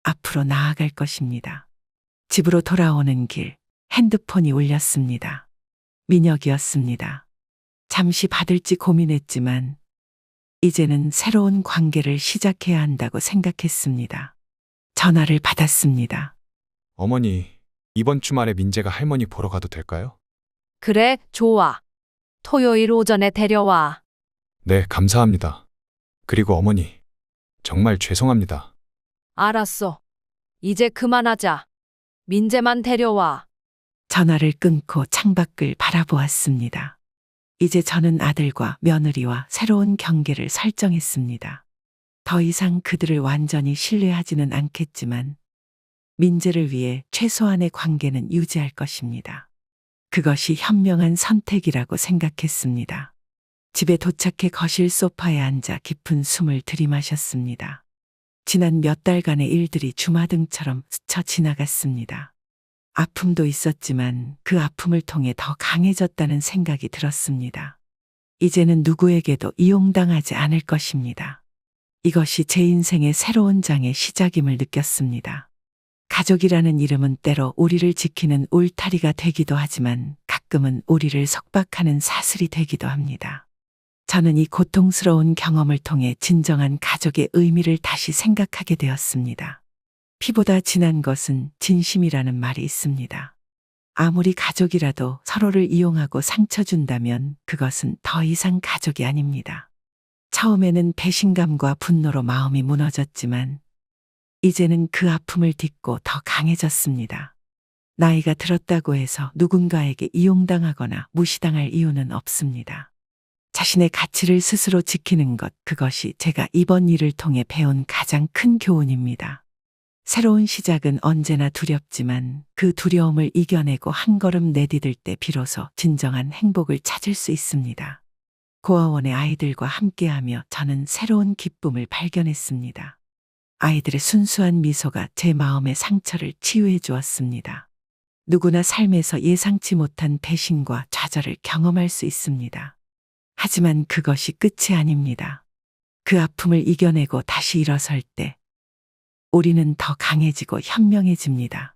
Speaker 4: 앞으로 나아갈 것입니다. 집으로 돌아오는 길, 핸드폰이 울렸습니다. 민혁이었습니다. 잠시 받을지 고민했지만 이제는 새로운 관계를 시작해야 한다고 생각했습니다. 전화를 받았습니다.
Speaker 6: 어머니, 이번 주말에 민재가 할머니 보러 가도 될까요?
Speaker 1: 그래, 좋아. 토요일 오전에 데려와.
Speaker 6: 네, 감사합니다. 그리고 어머니, 정말 죄송합니다.
Speaker 1: 알았어. 이제 그만하자. 민재만 데려와.
Speaker 4: 전화를 끊고 창밖을 바라보았습니다. 이제 저는 아들과 며느리와 새로운 경계를 설정했습니다. 더 이상 그들을 완전히 신뢰하지는 않겠지만 민재를 위해 최소한의 관계는 유지할 것입니다. 그것이 현명한 선택이라고 생각했습니다. 집에 도착해 거실 소파에 앉아 깊은 숨을 들이마셨습니다. 지난 몇 달간의 일들이 주마등처럼 스쳐 지나갔습니다. 아픔도 있었지만 그 아픔을 통해 더 강해졌다는 생각이 들었습니다. 이제는 누구에게도 이용당하지 않을 것입니다. 이것이 제 인생의 새로운 장의 시작임을 느꼈습니다. 가족이라는 이름은 때로 우리를 지키는 울타리가 되기도 하지만 가끔은 우리를 속박하는 사슬이 되기도 합니다. 저는 이 고통스러운 경험을 통해 진정한 가족의 의미를 다시 생각하게 되었습니다. 피보다 진한 것은 진심이라는 말이 있습니다. 아무리 가족이라도 서로를 이용하고 상처 준다면 그것은 더 이상 가족이 아닙니다. 처음에는 배신감과 분노로 마음이 무너졌지만 이제는 그 아픔을 딛고 더 강해졌습니다. 나이가 들었다고 해서 누군가에게 이용당하거나 무시당할 이유는 없습니다. 자신의 가치를 스스로 지키는 것, 그것이 제가 이번 일을 통해 배운 가장 큰 교훈입니다. 새로운 시작은 언제나 두렵지만 그 두려움을 이겨내고 한 걸음 내디딜 때 비로소 진정한 행복을 찾을 수 있습니다. 고아원의 아이들과 함께하며 저는 새로운 기쁨을 발견했습니다. 아이들의 순수한 미소가 제 마음의 상처를 치유해 주었습니다. 누구나 삶에서 예상치 못한 배신과 좌절을 경험할 수 있습니다. 하지만 그것이 끝이 아닙니다. 그 아픔을 이겨내고 다시 일어설 때 우리는 더 강해지고 현명해집니다.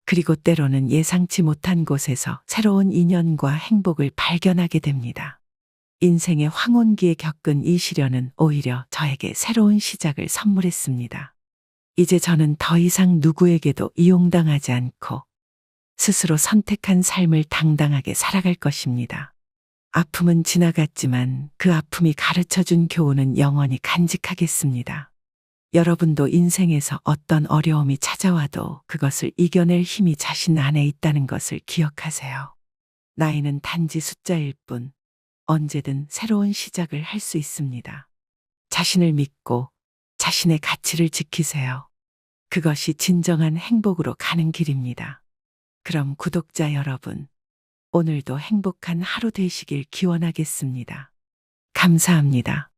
Speaker 4: 그리고 때로는 예상치 못한 곳에서 새로운 인연과 행복을 발견하게 됩니다. 인생의 황혼기에 겪은 이 시련은 오히려 저에게 새로운 시작을 선물했습니다. 이제 저는 더 이상 누구에게도 이용당하지 않고 스스로 선택한 삶을 당당하게 살아갈 것입니다. 아픔은 지나갔지만 그 아픔이 가르쳐준 교훈은 영원히 간직하겠습니다. 여러분도 인생에서 어떤 어려움이 찾아와도 그것을 이겨낼 힘이 자신 안에 있다는 것을 기억하세요. 나이는 단지 숫자일 뿐 언제든 새로운 시작을 할 수 있습니다. 자신을 믿고 자신의 가치를 지키세요. 그것이 진정한 행복으로 가는 길입니다. 그럼 구독자 여러분, 오늘도 행복한 하루 되시길 기원하겠습니다. 감사합니다.